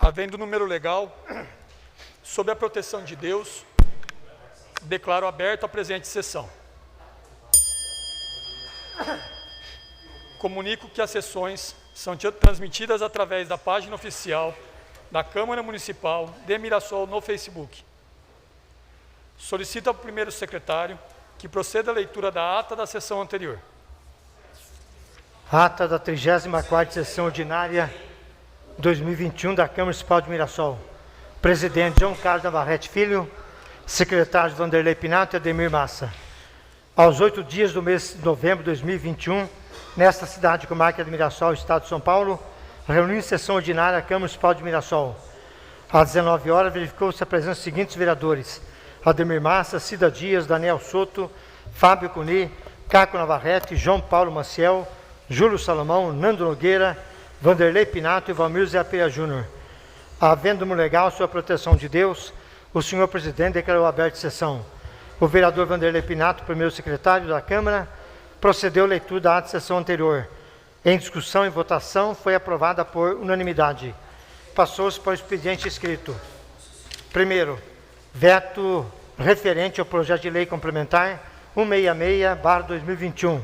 Havendo número legal, sob a proteção de Deus, declaro aberta a presente sessão. Comunico que as sessões são transmitidas através da página oficial da Câmara Municipal de Mirassol no Facebook. Solicito ao primeiro secretário que proceda à leitura da ata da sessão anterior. Ata da 34ª sessão ordinária 2021 da Câmara Municipal de Mirassol. Presidente João Carlos Navarrete Filho, secretários Vanderlei Pinato e Ademir Massa. Aos 8 dias do mês de novembro de 2021, nesta cidade comarca de Mirassol, Estado de São Paulo, reuniu em sessão ordinária a Câmara Municipal de Mirassol. Às 19 horas, verificou-se a presença dos seguintes vereadores: Ademir Massa, Cida Dias, Daniel Soto, Fábio Cuni, Caco Navarrete, João Paulo Maciel, Júlio Salomão, Nando Nogueira, Vanderlei Pinato e Valmir Zé Pereira Júnior. Havendo-me legal sob a proteção de Deus, o senhor presidente declarou aberta a sessão. O vereador Vanderlei Pinato, primeiro secretário da Câmara, procedeu à leitura da ata de sessão anterior. Em discussão e votação, foi aprovada por unanimidade. Passou-se para o expediente escrito. Primeiro, veto referente ao projeto de lei complementar 166/2021.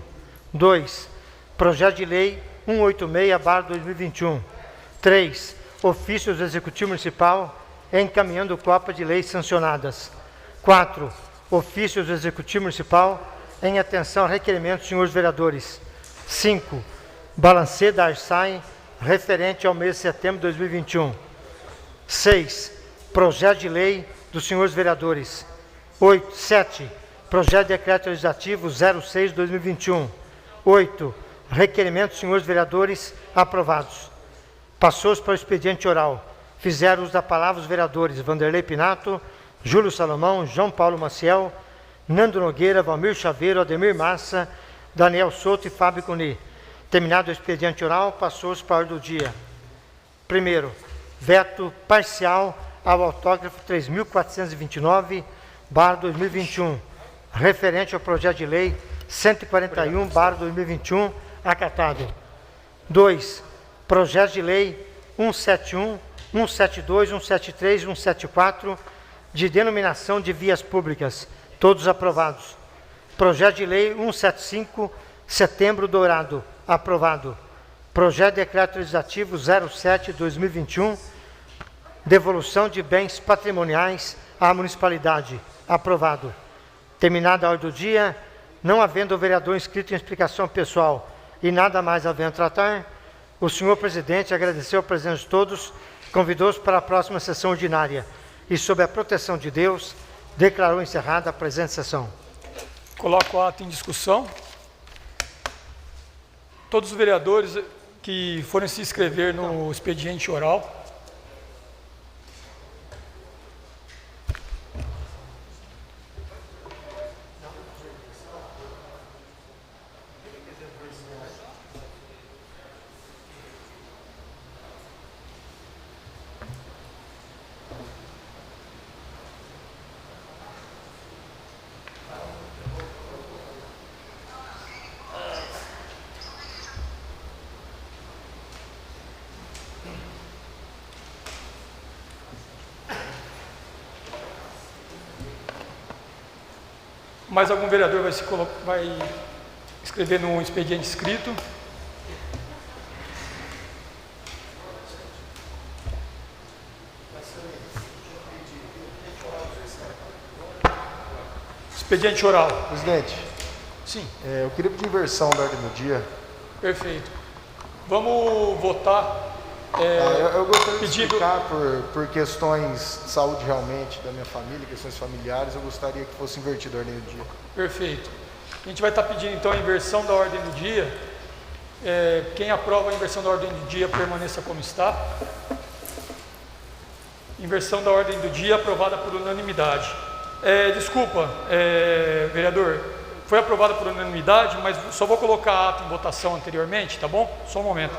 2. Projeto de lei 186/2021. 3. Ofícios do Executivo Municipal encaminhando cópia de leis sancionadas. 4. Ofícios do Executivo Municipal em atenção a requerimentos dos senhores vereadores. 5. Balancê da Arsai referente ao mês de setembro de 2021. 6. Projeto de lei dos senhores vereadores. 7. Projeto de decreto legislativo 06/2021. 8. Requerimentos dos senhores vereadores aprovados. Passou-se para o expediente oral. Fizeram uso da palavra os vereadores Vanderlei Pinato, Júlio Salomão, João Paulo Maciel, Nando Nogueira, Valmir Chaveiro, Ademir Massa, Daniel Soto e Fábio Cuni. Terminado o expediente oral, passou-se para a ordem do dia. Primeiro, veto parcial ao autógrafo 3.429/2021, referente ao projeto de lei 141/2021, acatado. 2. Projeto de lei 171, 172, 173 e 174, de denominação de vias públicas, todos aprovados. Projeto de lei 175, Setembro Dourado, aprovado. Projeto de decreto legislativo 07/2021, devolução de bens patrimoniais à municipalidade, aprovado. Terminada a ordem do dia, não havendo o vereador inscrito em explicação pessoal e nada mais havendo tratar, o senhor presidente agradeceu a presença de todos, convidou-os para a próxima sessão ordinária e, sob a proteção de Deus, declarou encerrada a presente sessão. Coloco o ato em discussão. Todos os vereadores que forem se inscrever no expediente oral. Mais algum vereador vai escrever no expediente escrito? Expediente oral. Presidente. Sim. Eu queria pedir inversão da ordem do dia. Perfeito. Vamos votar. Eu gostaria de explicar por questões de saúde realmente da minha família, questões familiares, eu gostaria que fosse invertida a ordem do dia. Perfeito. A gente vai estar pedindo então a inversão da ordem do dia. Quem aprova a inversão da ordem do dia permaneça como está. Inversão da ordem do dia aprovada por unanimidade. Desculpa, vereador, foi aprovada por unanimidade, mas só vou colocar a ata em votação anteriormente, tá bom? Só um momento.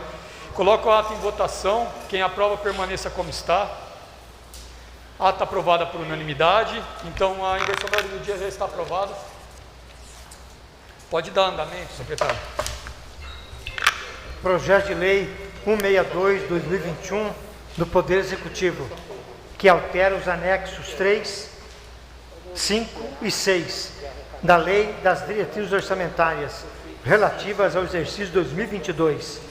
Coloco a ata em votação, quem aprova permaneça como está. Ata aprovada por unanimidade. Então, a inversão da ordem do dia já está aprovada. Pode dar andamento, secretário. Projeto de Lei 162/2021 do Poder Executivo, que altera os anexos 3, 5 e 6 da Lei das Diretrizes Orçamentárias relativas ao exercício 2022.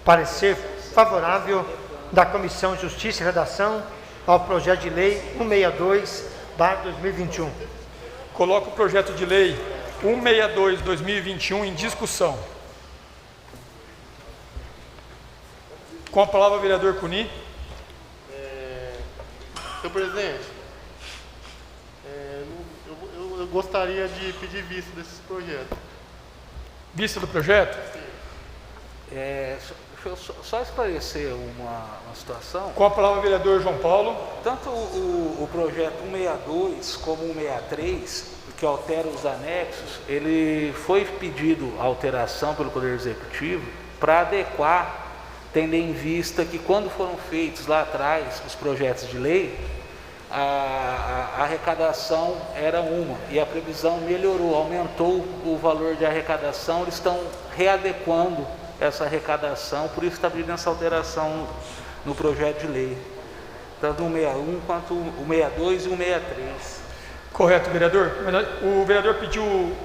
Parecer favorável da Comissão de Justiça e Redação ao projeto de Lei 162/2021. Coloco o projeto de lei 162/2021 em discussão. Com a palavra, o vereador Cuni. Senhor presidente, eu gostaria de pedir vista desses projetos. Vista do projeto? Deixa eu só esclarecer uma situação. Com a palavra, o vereador João Paulo. Tanto o projeto 162 como o 163, que altera os anexos, ele foi pedido a alteração pelo Poder Executivo para adequar, tendo em vista que quando foram feitos lá atrás os projetos de lei, a arrecadação era uma e a previsão melhorou, aumentou o valor de arrecadação. Eles estão readequando essa arrecadação, por isso está pedindo essa alteração no projeto de lei, tanto o 61 quanto o 62 e o 63. Correto, vereador. O vereador pediu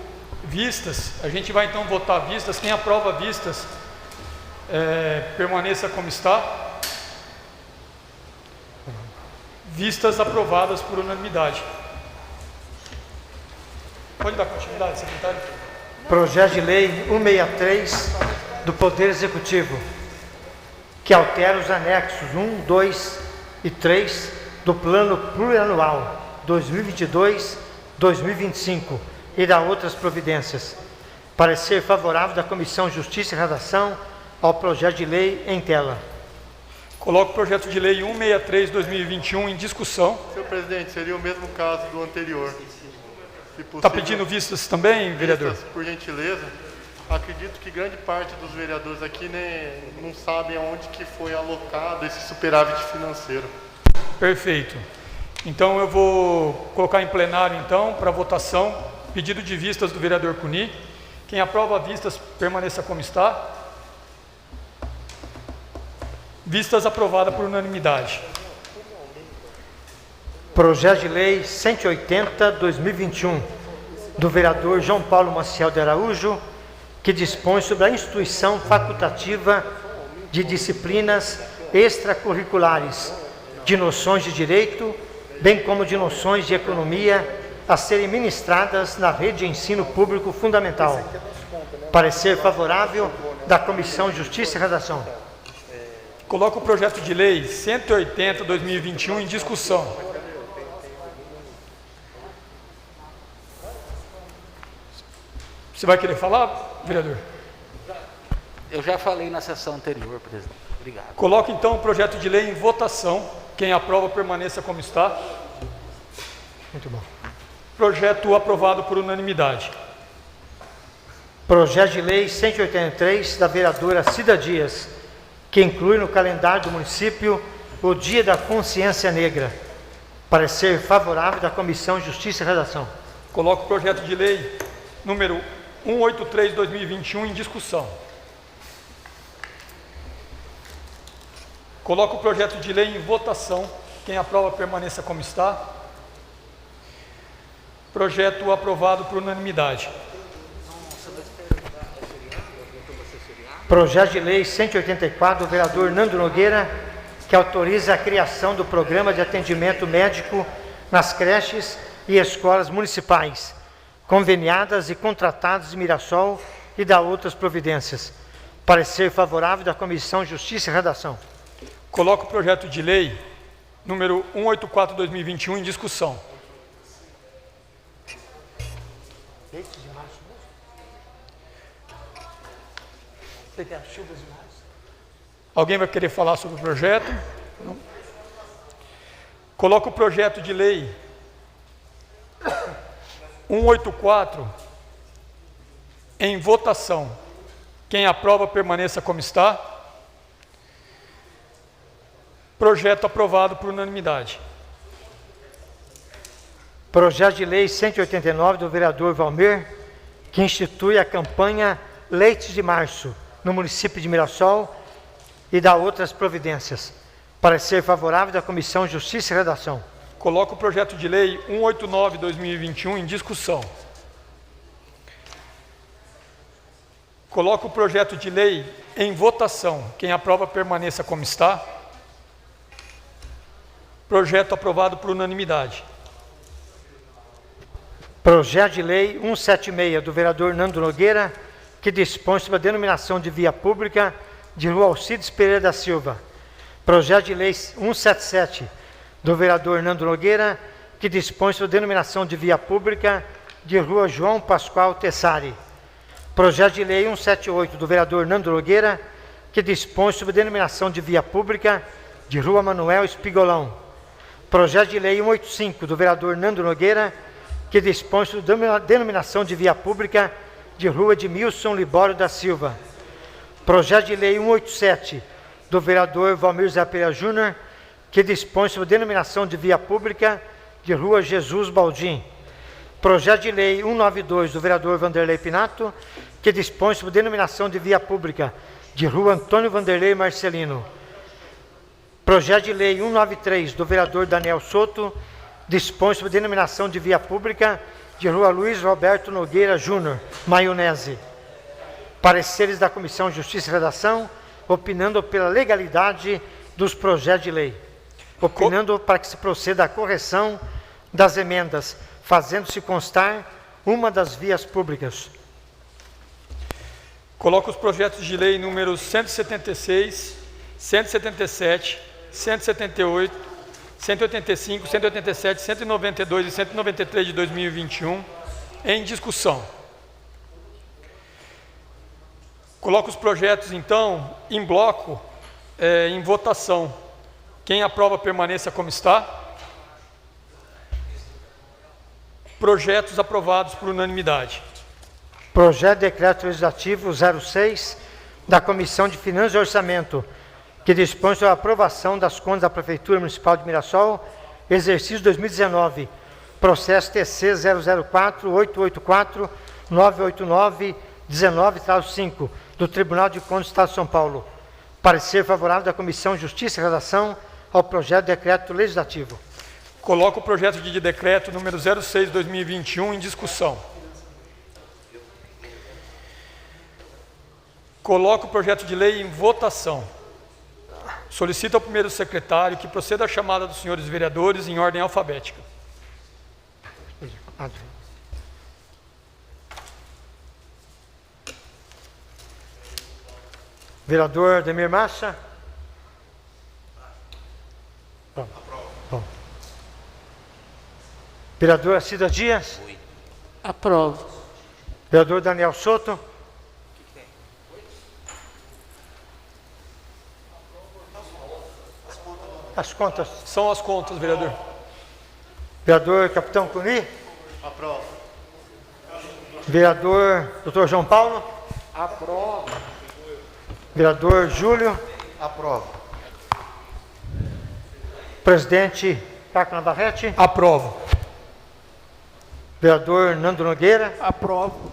vistas, a gente vai então votar vistas. Quem aprova vistas, permaneça como está. Vistas aprovadas por unanimidade. Pode dar continuidade, secretário? Projeto de Lei 163 do Poder Executivo, que altera os anexos 1, 2 e 3 do Plano Plurianual 2022-2025 e da outras providências. Parecer favorável da Comissão de Justiça e Redação ao projeto de lei em tela. Coloco o projeto de lei 163/2021 em discussão. Senhor presidente, seria o mesmo caso do anterior. Está pedindo vistas também, vereador? Vistas, por gentileza. Acredito que grande parte dos vereadores aqui não sabem aonde que foi alocado esse superávit financeiro. Perfeito. Então eu vou colocar em plenário então para votação pedido de vistas do vereador Cuni. Quem aprova vistas permaneça como está. Vistas aprovada por unanimidade. Projeto de Lei 180/2021 do vereador João Paulo Maciel de Araújo, que dispõe sobre a instituição facultativa de disciplinas extracurriculares, de noções de direito, bem como de noções de economia, a serem ministradas na rede de ensino público fundamental. Parecer favorável da Comissão de Justiça e Redação. Coloco o projeto de lei 180/2021 em discussão. Você vai querer falar, vereador? Eu já falei na sessão anterior, presidente. Obrigado. Coloco então o projeto de lei em votação. Quem aprova permaneça como está. Muito bom. Projeto aprovado por unanimidade. Projeto de Lei 183 da vereadora Cida Dias, que inclui no calendário do município o Dia da Consciência Negra. Parecer favorável da Comissão de Justiça e Redação. Coloco o projeto de lei número 183/2021 em discussão. Coloco o projeto de lei em votação. Quem aprova permaneça como está. Projeto aprovado por unanimidade. Projeto de Lei 184 do vereador Nando Nogueira, que autoriza a criação do Programa de Atendimento Médico nas creches e escolas municipais, conveniadas e contratadas de Mirassol e da outras providências. Parecer favorável da Comissão de Justiça e Redação. Coloco o projeto de lei número 184/2021 em discussão. Alguém vai querer falar sobre o projeto? Não. Coloco o projeto de lei 184 em votação. Quem aprova permaneça como está. Projeto aprovado por unanimidade. Projeto de Lei 189 do vereador Valmir, que institui a campanha Leite de Março no município de Mirassol e dá outras providências. Parecer favorável da Comissão Justiça e Redação. Coloco o projeto de lei 189/2021 em discussão. Coloco o projeto de lei em votação. Quem aprova, permaneça como está. Projeto aprovado por unanimidade. Projeto de Lei 176 do vereador Nando Nogueira, que dispõe sobre a denominação de via pública de Rua Alcides Pereira da Silva. Projeto de Lei 177 do vereador Nando Nogueira, que dispõe sobre a denominação de via pública de Rua João Pascoal Tessari. Projeto de Lei 178 do vereador Nando Nogueira, que dispõe sobre a denominação de via pública de Rua Manuel Espigolão. Projeto de Lei 185 do vereador Nando Nogueira, que dispõe sobre a denominação de via pública de Rua Edmilson Libório da Silva. Projeto de Lei 187 do vereador Valmir Zé Pereira Júnior, que dispõe sobre a denominação de via pública de Rua Jesus Baldim. Projeto de Lei 192 do vereador Vanderlei Pinato, que dispõe sobre a denominação de via pública de Rua Antônio Vanderlei Marcelino. Projeto de Lei 193 do vereador Daniel Soto, dispõe sobre a denominação de via pública de Rua Luiz Roberto Nogueira Júnior, Maionese. Pareceres da Comissão Justiça e Redação, opinando pela legalidade dos projetos de lei. Opinando para que se proceda à correção das emendas, fazendo-se constar uma das vias públicas. Coloco os projetos de lei números 176, 177, 178, 185, 187, 192 e 193 de 2021 em discussão. Coloco os projetos, então, em bloco, em votação. Quem aprova, permaneça como está. Projetos aprovados por unanimidade. Projeto de Decreto Legislativo 06 da Comissão de Finanças e Orçamento, que dispõe sobre a aprovação das contas da Prefeitura Municipal de Mirassol, exercício 2019, processo TC 004-884-989-19-5, do Tribunal de Contas do Estado de São Paulo. Parecer favorável da Comissão Justiça e Redação ao projeto de decreto legislativo. Coloco o projeto de decreto número 06/2021 em discussão. Coloco o projeto de lei em votação. Solicito ao primeiro secretário que proceda à chamada dos senhores vereadores em ordem alfabética. Vereador Ademir Massa. Bom. Vereador Cida Dias. Aprovo. Vereador Daniel Soto. As contas. São as contas, vereador. Vereador Capitão Cuni. Aprovo. Vereador Dr. João Paulo. Aprovo. Vereador Júlio. Aprovo. Presidente Caco Navarrete. Aprovo. Vereador Nando Nogueira. Aprovo.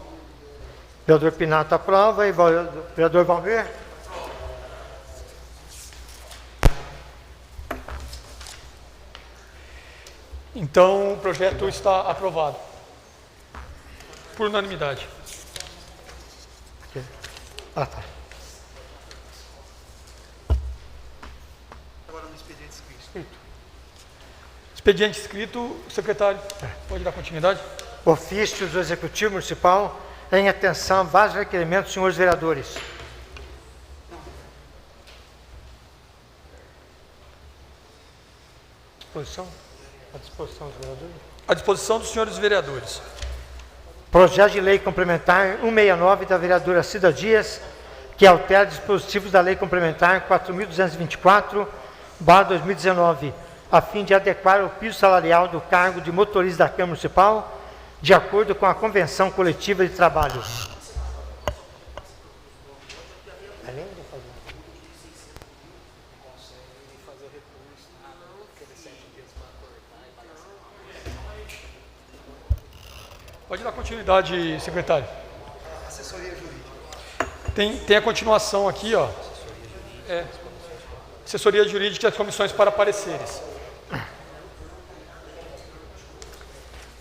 Vereador Pinato aprova. E vereador Valmir. Então, o projeto está aprovado. Por unanimidade. Ah, tá. Agora no expediente escrito. Expediente escrito, secretário, pode dar continuidade? Ofício do Executivo Municipal em atenção a vários requerimentos dos senhores vereadores. À disposição dos vereadores. À disposição dos senhores vereadores. Projeto de Lei Complementar 169 da vereadora Cida Dias, que altera dispositivos da Lei Complementar 4.224/2019, a fim de adequar o piso salarial do cargo de motorista da Câmara Municipal, de acordo com a Convenção Coletiva de Trabalho. Pode dar continuidade, secretário. Assessoria jurídica. Tem a continuação aqui, ó. Assessoria jurídica e as comissões para pareceres.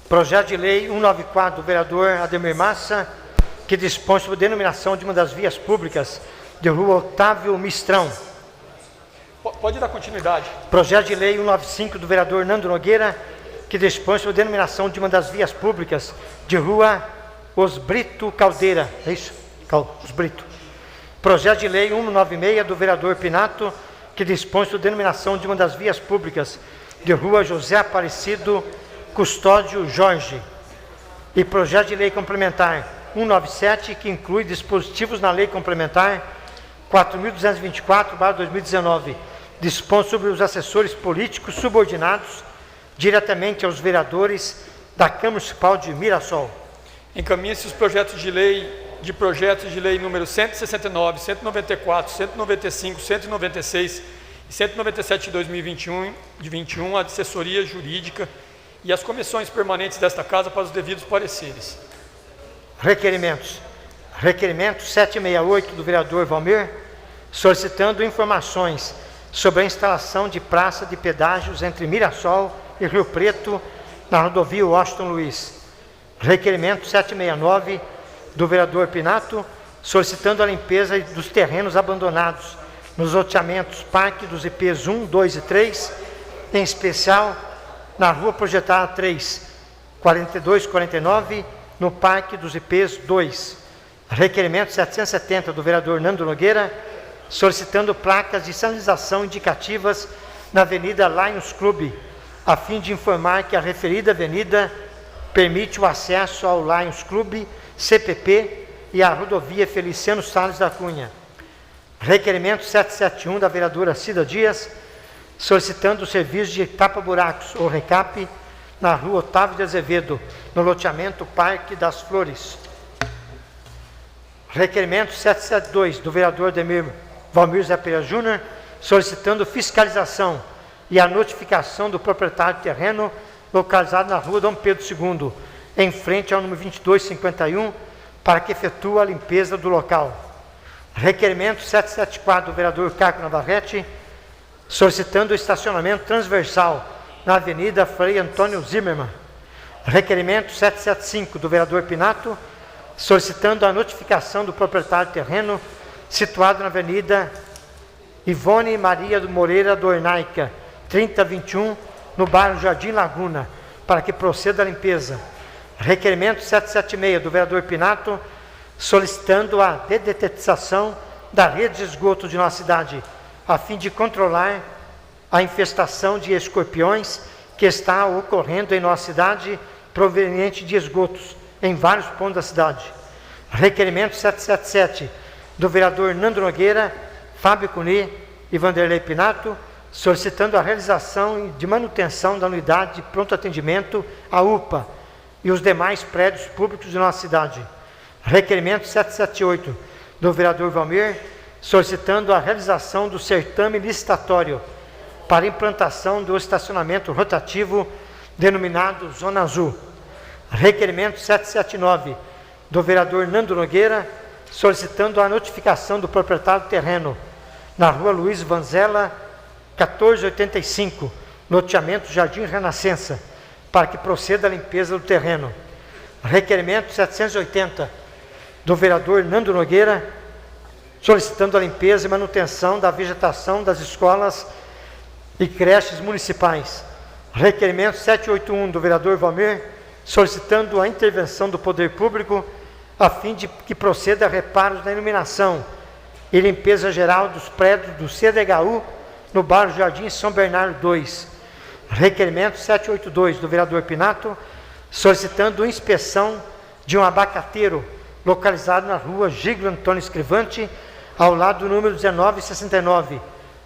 Projeto de lei 194 do vereador Ademir Massa, que dispõe sobre a denominação de uma das vias públicas de rua Otávio Mistrão. Pode dar continuidade. Projeto de lei 195 do vereador Nando Nogueira, que dispõe sobre a denominação de uma das vias públicas de rua Osbrito Caldeira. É isso? Osbrito. Projeto de lei 196 do vereador Pinato, que dispõe sobre a denominação de uma das vias públicas de rua José Aparecido Custódio Jorge. E projeto de lei complementar 197, que inclui dispositivos na lei complementar 4.224/2019, dispõe sobre os assessores políticos subordinados diretamente aos vereadores da Câmara Municipal de Mirassol. Encaminhe-se os projetos de lei número 169, 194, 195, 196 e 197 de 2021, a assessoria jurídica e as comissões permanentes desta Casa para os devidos pareceres. Requerimentos. Requerimento 768 do vereador Valmir, solicitando informações sobre a instalação de praça de pedágios entre Mirassol e Rio Preto, na rodovia Washington Luiz. Requerimento 769 do vereador Pinato, solicitando a limpeza dos terrenos abandonados nos loteamentos Parque dos IPs 1, 2 e 3, em especial na rua projetada 3, 4249, no Parque dos IPs 2. Requerimento 770 do vereador Nando Nogueira, solicitando placas de sinalização indicativas na Avenida Lions Club, a fim de informar que a referida avenida permite o acesso ao Lions Club, CPP e à rodovia Feliciano Salles da Cunha. Requerimento 771 da vereadora Cida Dias, solicitando o serviço de tapa-buracos, ou recap, na rua Otávio de Azevedo, no loteamento Parque das Flores. Requerimento 772 do vereador Ademir Valmir Zé Pereira Júnior, solicitando fiscalização e a notificação do proprietário do terreno localizado na rua Dom Pedro II, em frente ao número 2251, para que efetue a limpeza do local. Requerimento 774 do vereador Caco Navarrete, solicitando o estacionamento transversal na Avenida Frei Antônio Zimmermann. Requerimento 775 do vereador Pinato, solicitando a notificação do proprietário do terreno situado na Avenida Ivone Maria Moreira Dornaica, 3021, no bairro Jardim Laguna, para que proceda a limpeza. Requerimento 776 do vereador Pinato, solicitando a dedetização da rede de esgoto de nossa cidade, a fim de controlar a infestação de escorpiões que está ocorrendo em nossa cidade, proveniente de esgotos em vários pontos da cidade. Requerimento 777 do vereador Nando Nogueira, Fábio Cuni e Vanderlei Pinato, solicitando a realização de manutenção da unidade de pronto atendimento, a UPA, e os demais prédios públicos de nossa cidade. Requerimento 778 do vereador Valmir, solicitando a realização do certame licitatório para implantação do estacionamento rotativo denominado Zona Azul. Requerimento 779 do vereador Nando Nogueira, solicitando a notificação do proprietário do terreno na rua Luiz Vanzella, 1485, loteamento Jardim Renascença, para que proceda a limpeza do terreno. Requerimento 780 do vereador Nando Nogueira, solicitando a limpeza e manutenção da vegetação das escolas e creches municipais. Requerimento 781 do vereador Valmir, solicitando a intervenção do poder público a fim de que proceda a reparos na iluminação e limpeza geral dos prédios do CDHU no bairro Jardim São Bernardo 2. Requerimento 782 do vereador Pinato, solicitando inspeção de um abacateiro localizado na rua Giglio Antônio Escrivante, ao lado do número 1969,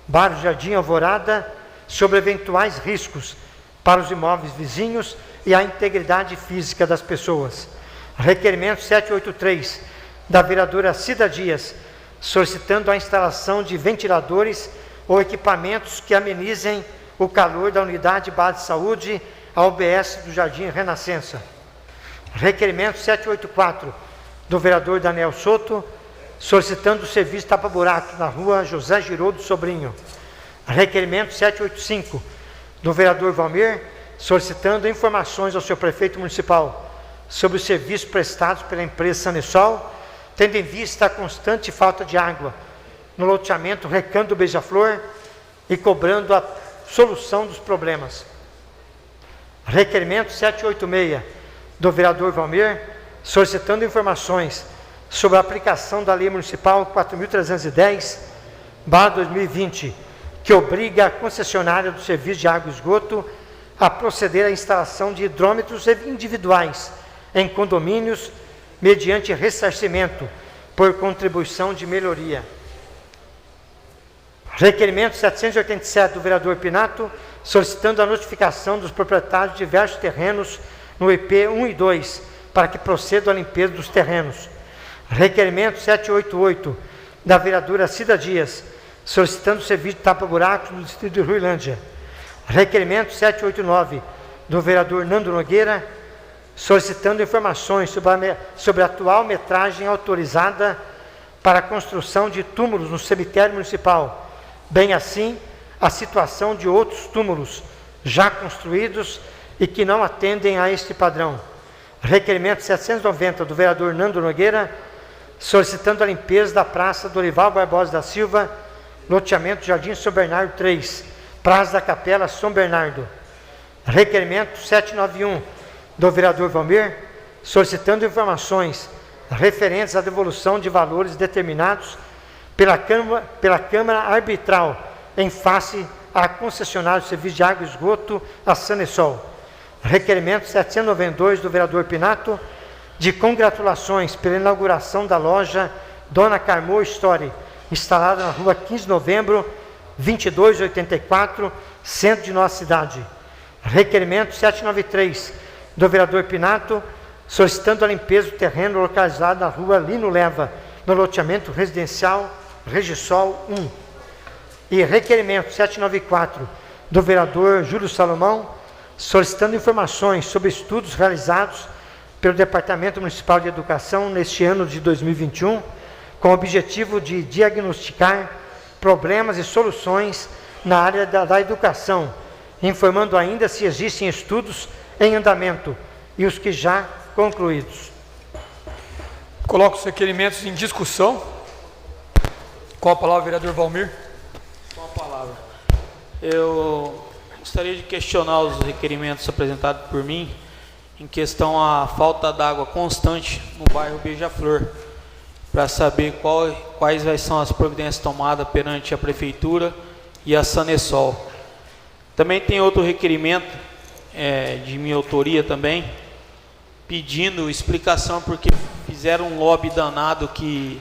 bairro Jardim Alvorada, sobre eventuais riscos para os imóveis vizinhos e a integridade física das pessoas. Requerimento 783 da vereadora Cida Dias, solicitando a instalação de ventiladores ou equipamentos que amenizem o calor da unidade base de saúde, a UBS do Jardim Renascença. Requerimento 784, do vereador Daniel Soto, solicitando o serviço tapa-buraco na rua José Giroldo Sobrinho. Requerimento 785, do vereador Valmir, solicitando informações ao seu prefeito municipal sobre os serviços prestados pela empresa Sanesol, tendo em vista a constante falta de água no loteamento Recanto do Beija-Flor e cobrando a solução dos problemas. Requerimento 786, do vereador Valmir, solicitando informações sobre a aplicação da Lei Municipal 4.310/2020, que obriga a concessionária do serviço de água e esgoto a proceder à instalação de hidrômetros individuais em condomínios mediante ressarcimento por contribuição de melhoria. Requerimento 787 do vereador Pinato, solicitando a notificação dos proprietários de diversos terrenos no IP 1 e 2, para que procedam à limpeza dos terrenos. Requerimento 788 da vereadora Cida Dias, solicitando o serviço de tapa-buracos no distrito de Ruilândia. Requerimento 789 do vereador Nando Nogueira, solicitando informações sobre a atual metragem autorizada para a construção de túmulos no cemitério municipal, bem assim a situação de outros túmulos já construídos e que não atendem a este padrão. Requerimento 790 do vereador Nando Nogueira, solicitando a limpeza da Praça Dorival Barbosa da Silva, loteamento Jardim São Bernardo 3, Praça da Capela São Bernardo. Requerimento 791 do vereador Valmir, solicitando informações referentes à devolução de valores determinados pela Câmara Arbitral em face à concessionária do serviço de água e esgoto, a Sanesol. Requerimento 792 do vereador Pinato, de congratulações pela inauguração da loja Dona Carmo Story, instalada na rua 15 de novembro, 2284, centro de nossa cidade. Requerimento 793 do vereador Pinato, solicitando a limpeza do terreno localizado na rua Lino Leva, no loteamento residencial Regisol 1. E requerimento 794 do vereador Júlio Salomão, solicitando informações sobre estudos realizados pelo Departamento Municipal de Educação neste ano de 2021, com o objetivo de diagnosticar problemas e soluções na área da educação, informando ainda se existem estudos em andamento e os que já concluídos. Coloco os requerimentos em discussão. Com a palavra, vereador Valmir. Com a palavra. Eu gostaria de questionar os requerimentos apresentados por mim em questão à falta d'água constante no bairro Beija-Flor, para saber quais são as providências tomadas perante a Prefeitura e a Sanesol. Também tem outro requerimento de minha autoria também, pedindo explicação porque fizeram um lobby danado que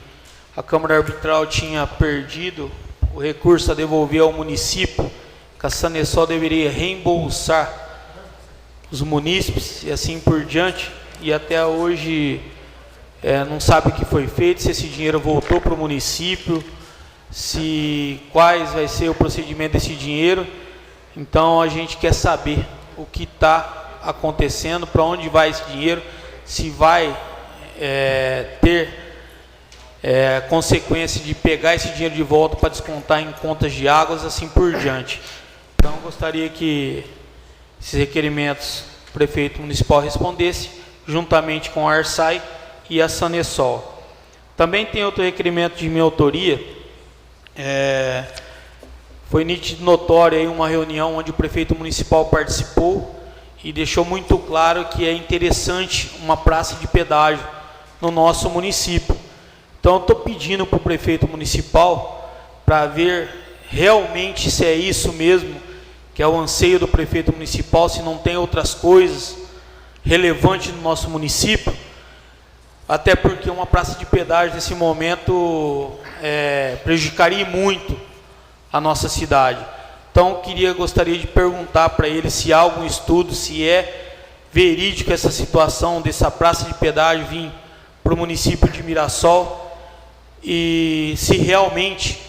a Câmara Arbitral tinha perdido o recurso a devolver ao município, que a Sanesol deveria reembolsar os munícipes e assim por diante, e até hoje não sabe o que foi feito, se esse dinheiro voltou para o município, quais vai ser o procedimento desse dinheiro. Então a gente quer saber o que está acontecendo, para onde vai esse dinheiro, se vai ter consequência de pegar esse dinheiro de volta para descontar em contas de águas, assim por diante. Então gostaria que esses requerimentos o prefeito municipal respondesse, juntamente com a Arsai e a Sanesol. Também tem outro requerimento de minha autoria. Foi nítido notório aí uma reunião onde o prefeito municipal participou e deixou muito claro que é interessante uma praça de pedágio no nosso município. Então eu estou pedindo para o prefeito municipal para ver realmente se é isso mesmo que é o anseio do prefeito municipal, se não tem outras coisas relevantes no nosso município, até porque uma praça de pedágio nesse momento prejudicaria muito a nossa cidade. Então gostaria de perguntar para ele se há algum estudo, se é verídico essa situação dessa praça de pedágio vir para o município de Mirassol, e se realmente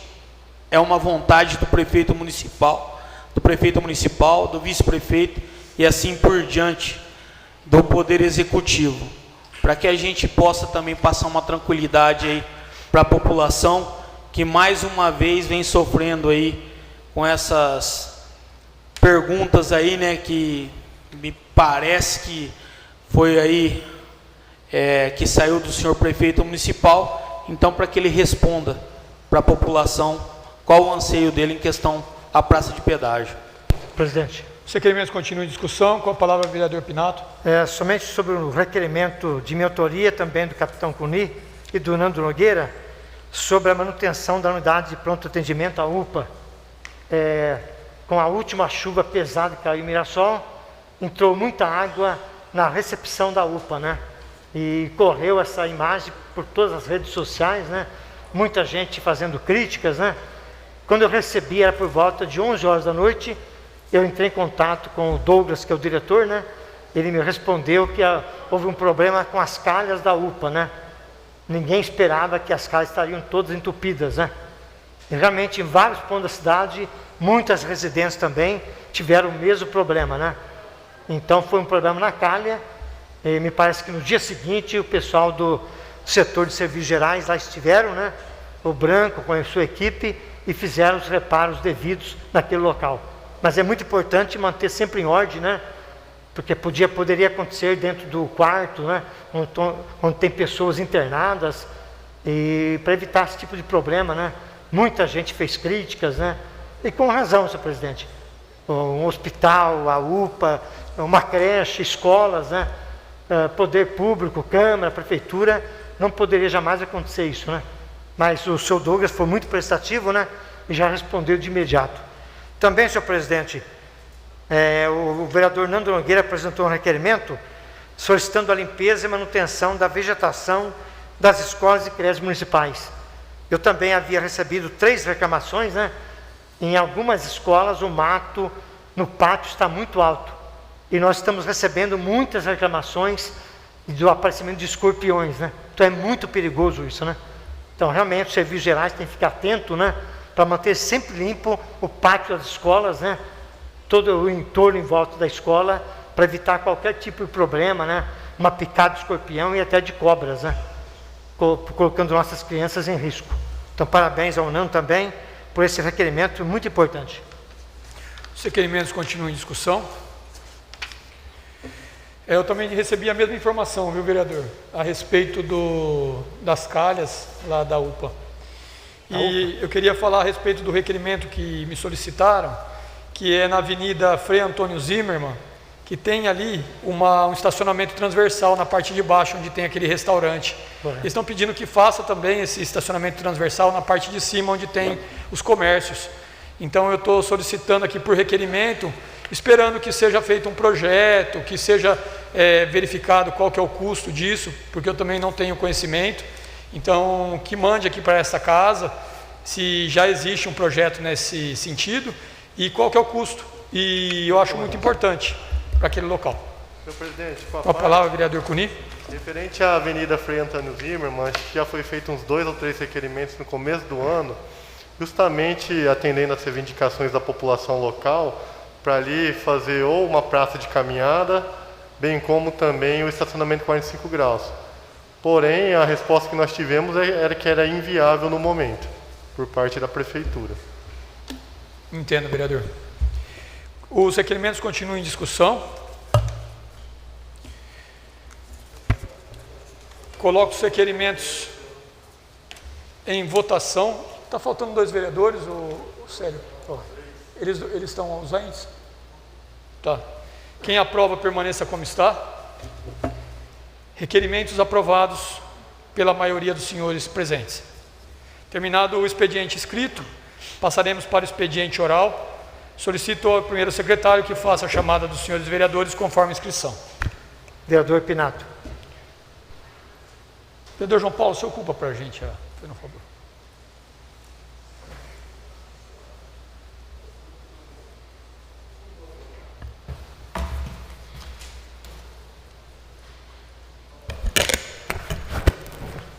é uma vontade do prefeito municipal, do vice-prefeito e assim por diante. do Poder Executivo, para que a gente possa também passar uma tranquilidade aí para a população que mais uma vez vem sofrendo aí com essas perguntas aí, né, que me parece que foi aí que saiu do senhor prefeito municipal. Então, para que ele responda para a população qual o anseio dele em questão à praça de pedágio. Presidente. Os requerimentos continuam em discussão. Com a palavra, o vereador Pinato. Somente sobre o requerimento de minha autoria, também do capitão Cuni e do Nando Nogueira, sobre a manutenção da unidade de pronto atendimento, a UPA. Com a última chuva pesada que caiu em Mirassol, entrou muita água na recepção da UPA, né? E correu essa imagem por todas as redes sociais, né? Muita gente fazendo críticas, né? Quando eu recebi, era por volta de 11 horas da noite, eu entrei em contato com o Douglas, que é o diretor, né? Ele me respondeu que houve um problema com as calhas da UPA, né? Ninguém esperava que as calhas estariam todas entupidas, né? E realmente, em vários pontos da cidade, muitas residências também tiveram o mesmo problema, né? Então, foi um problema na calha. E me parece que no dia seguinte, o pessoal do setor de serviços gerais lá estiveram, né? O Branco com a sua equipe e fizeram os reparos devidos naquele local. Mas é muito importante manter sempre em ordem, né? Porque poderia acontecer dentro do quarto, né? Onde tem pessoas internadas, e para evitar esse tipo de problema, né? Muita gente fez críticas, né? E com razão, senhor presidente. Um hospital, a UPA, uma creche, escolas, né? Poder público, Câmara, Prefeitura, não poderia jamais acontecer isso, né? Mas o senhor Douglas foi muito prestativo, né? E já respondeu de imediato. Também, senhor presidente, o vereador Nando Nogueira apresentou um requerimento solicitando a limpeza e manutenção da vegetação das escolas e creches municipais. Eu também havia recebido 3 reclamações, né? Em algumas escolas o mato no pátio está muito alto e nós estamos recebendo muitas reclamações do aparecimento de escorpiões, né? Então é muito perigoso isso, né? Então realmente os serviços gerais têm que ficar atento, né? Para manter sempre limpo o pátio das escolas, né? Todo o entorno em volta da escola, para evitar qualquer tipo de problema, né? Uma picada de escorpião e até de cobras, né? Colocando nossas crianças em risco. Então parabéns ao Nando também por esse requerimento muito importante. Os requerimentos continuam em discussão. Eu também recebi a mesma informação, viu, vereador? A respeito das calhas lá da UPA. E eu queria falar a respeito do requerimento que me solicitaram, que é na Avenida Frei Antônio Zimmermann, que tem ali um estacionamento transversal na parte de baixo, onde tem aquele restaurante. Eles estão pedindo que faça também esse estacionamento transversal na parte de cima, onde tem os comércios. Então eu estou solicitando aqui por requerimento, esperando que seja feito um projeto, que seja verificado qual que é o custo disso, porque eu também não tenho conhecimento. Então, que mande aqui para essa casa, se já existe um projeto nesse sentido, e qual que é o custo. E eu acho muito importante para aquele local. Senhor presidente, com a palavra, vereador Cuni. Referente à Avenida Frei Antônio Zimmermann, acho que já foi feito uns 2 ou 3 requerimentos no começo do ano, justamente atendendo às reivindicações da população local, para ali fazer ou uma praça de caminhada, bem como também o estacionamento 45 graus. Porém, a resposta que nós tivemos era que era inviável no momento, por parte da prefeitura. Entendo, vereador. Os requerimentos continuam em discussão. Coloco os requerimentos em votação. Está faltando 2 vereadores, Célio? Eles estão ausentes? Tá. Quem aprova, permaneça como está. Requerimentos aprovados pela maioria dos senhores presentes. Terminado o expediente escrito, passaremos para o expediente oral. Solicito ao primeiro secretário que faça a chamada dos senhores vereadores conforme a inscrição. Vereador Pinato. Vereador João Paulo, se ocupa para a gente, por favor.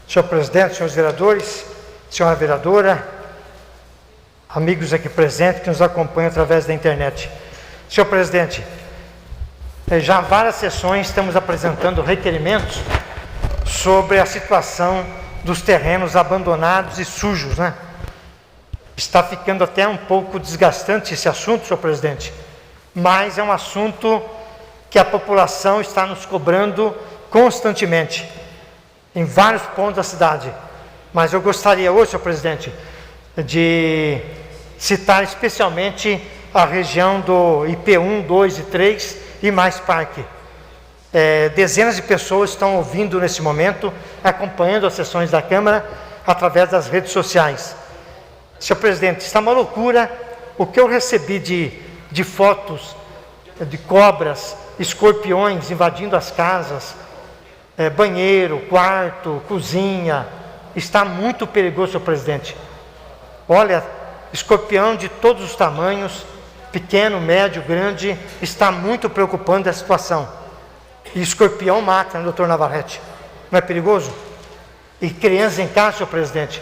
Senhor presidente, senhores vereadores, senhora vereadora, amigos aqui presentes que nos acompanham através da internet. Senhor presidente, Já há várias sessões estamos apresentando requerimentos sobre a situação dos terrenos abandonados e sujos, né? Está ficando até um pouco desgastante esse assunto, senhor presidente, mas é um assunto que a população está nos cobrando constantemente, em vários pontos da cidade. Mas eu gostaria hoje, senhor presidente, de citar especialmente a região do IP1, 2 e 3 e mais parque. Dezenas de pessoas estão ouvindo nesse momento, acompanhando as sessões da Câmara através das redes sociais. Senhor presidente, está uma loucura o que eu recebi de fotos de cobras, escorpiões invadindo as casas, banheiro, quarto, cozinha. Está muito perigoso, senhor presidente. Olha, escorpião de todos os tamanhos, pequeno, médio, grande, está muito preocupante a situação. E escorpião mata, né, doutor Navarrete? Não é perigoso? E crianças em casa, senhor presidente.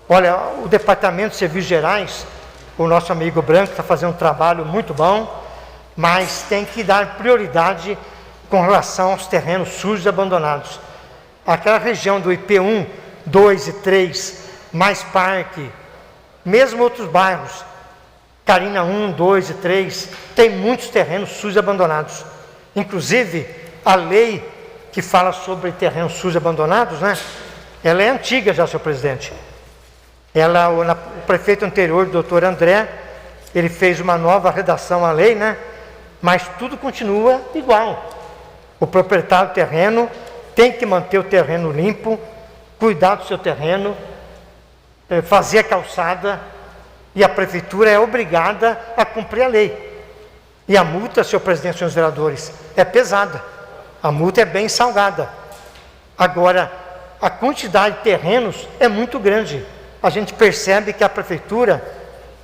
Olha, o Departamento de Serviços Gerais, o nosso amigo Branco está fazendo um trabalho muito bom, mas tem que dar prioridade com relação aos terrenos sujos e abandonados. Aquela região do IP1, 2 e 3, mais parque, mesmo outros bairros, Carina 1, 2 e 3, tem muitos terrenos sujos e abandonados. Inclusive, a lei que fala sobre terrenos sujos e abandonados, né? Ela é antiga já, senhor presidente. O prefeito anterior, o doutor André, ele fez uma nova redação à lei, né? Mas tudo continua igual. O proprietário do terreno tem que manter o terreno limpo, cuidar do seu terreno, fazer a calçada, e a prefeitura é obrigada a cumprir a lei. E a multa, senhor presidente e senhores vereadores, é pesada. A multa é bem salgada. Agora, a quantidade de terrenos é muito grande. A gente percebe que a prefeitura,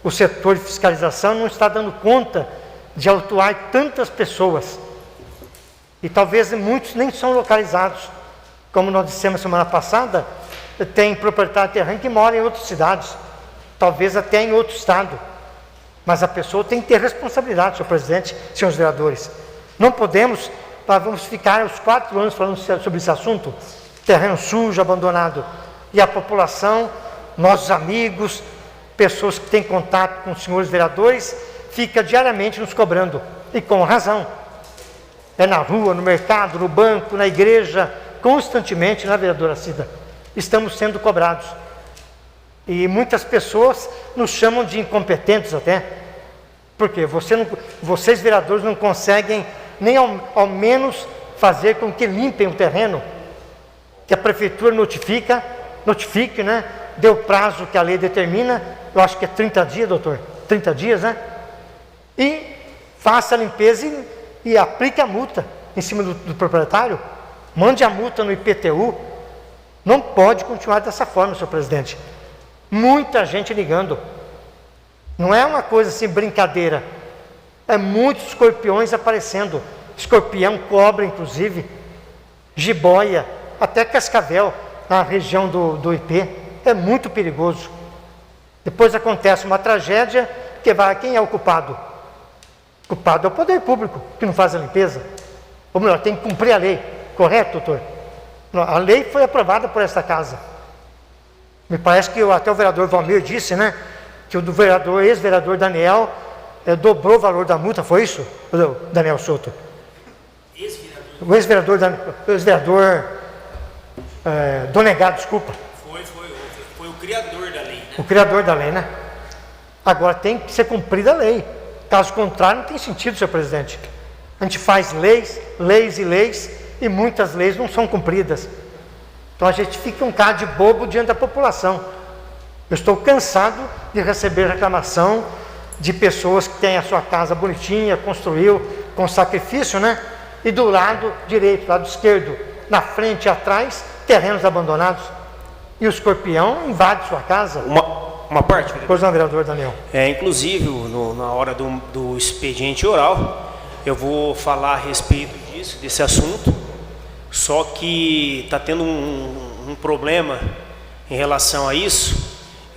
o setor de fiscalização, não está dando conta de autuar tantas pessoas. E talvez muitos nem são localizados. Como nós dissemos semana passada, tem proprietário de terreno que mora em outras cidades, talvez até em outro estado. Mas a pessoa tem que ter responsabilidade, senhor presidente, senhores vereadores. Não podemos, nós vamos ficar os 4 anos falando sobre esse assunto, terreno sujo, abandonado. E a população, nossos amigos, pessoas que têm contato com os senhores vereadores, fica diariamente nos cobrando, e com razão. É na rua, no mercado, no banco, na igreja, constantemente, na vereadora Cida, estamos sendo cobrados. E muitas pessoas nos chamam de incompetentes até, porque vocês vereadores não conseguem nem ao menos fazer com que limpem o terreno, que a prefeitura notifique, né? Dê o prazo que a lei determina, eu acho que é 30 dias, doutor, 30 dias, né? E faça a limpeza e aplique a multa em cima do proprietário, mande a multa no IPTU. Não pode continuar dessa forma, senhor presidente. Muita gente ligando. Não é uma coisa assim, brincadeira. É muitos escorpiões aparecendo. Escorpião, cobra, inclusive, jiboia, até cascavel, na região do IP. É muito perigoso. Depois acontece uma tragédia, quem é o culpado? O culpado é o poder público, que não faz a limpeza. Ou melhor, tem que cumprir a lei. Correto, doutor? A lei foi aprovada por esta casa. Me parece que até o vereador Valmir disse, né? Que o ex-vereador Daniel dobrou o valor da multa, foi isso, Daniel Souto? O ex-vereador Donegado, desculpa. Foi o criador da lei, né? O criador da lei, né? Agora tem que ser cumprida a lei. Caso contrário, não tem sentido, senhor presidente. A gente faz leis e leis, e muitas leis não são cumpridas. Então a gente fica um cara de bobo diante da população. Eu estou cansado de receber reclamação de pessoas que têm a sua casa bonitinha, construiu com sacrifício, né? E do lado direito, lado esquerdo, na frente e atrás, terrenos abandonados. E o escorpião invade sua casa. Uma parte, vereador. Pois não, vereador Daniel. Inclusive, na hora do expediente oral, eu vou falar a respeito desse assunto, só que está tendo um problema em relação a isso,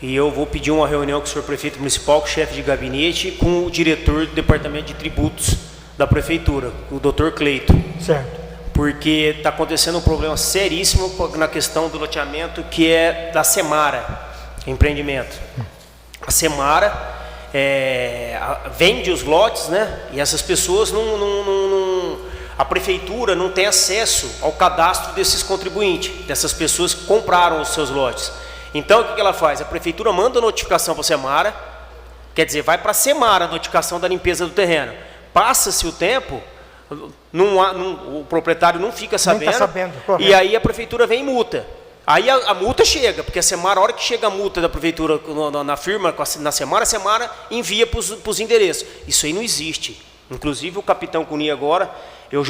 e eu vou pedir uma reunião com o senhor prefeito municipal, com o chefe de gabinete, com o diretor do departamento de tributos da prefeitura, o Dr. Cleito. Certo. Porque está acontecendo um problema seríssimo na questão do loteamento, que é da Semara Empreendimento. A Semara vende os lotes, né? E essas pessoas a prefeitura não tem acesso ao cadastro desses contribuintes, dessas pessoas que compraram os seus lotes. Então o que ela faz? A prefeitura manda notificação para a Semara, quer dizer, vai para a Semara a notificação da limpeza do terreno. Passa-se o tempo, o proprietário não fica sabendo, e aí a prefeitura vem e multa. Aí a multa chega, porque a Semara, a hora que chega a multa da prefeitura na firma, na Semara, a Semara envia para os endereços. Isso aí não existe. Inclusive o capitão Cuni agora, eu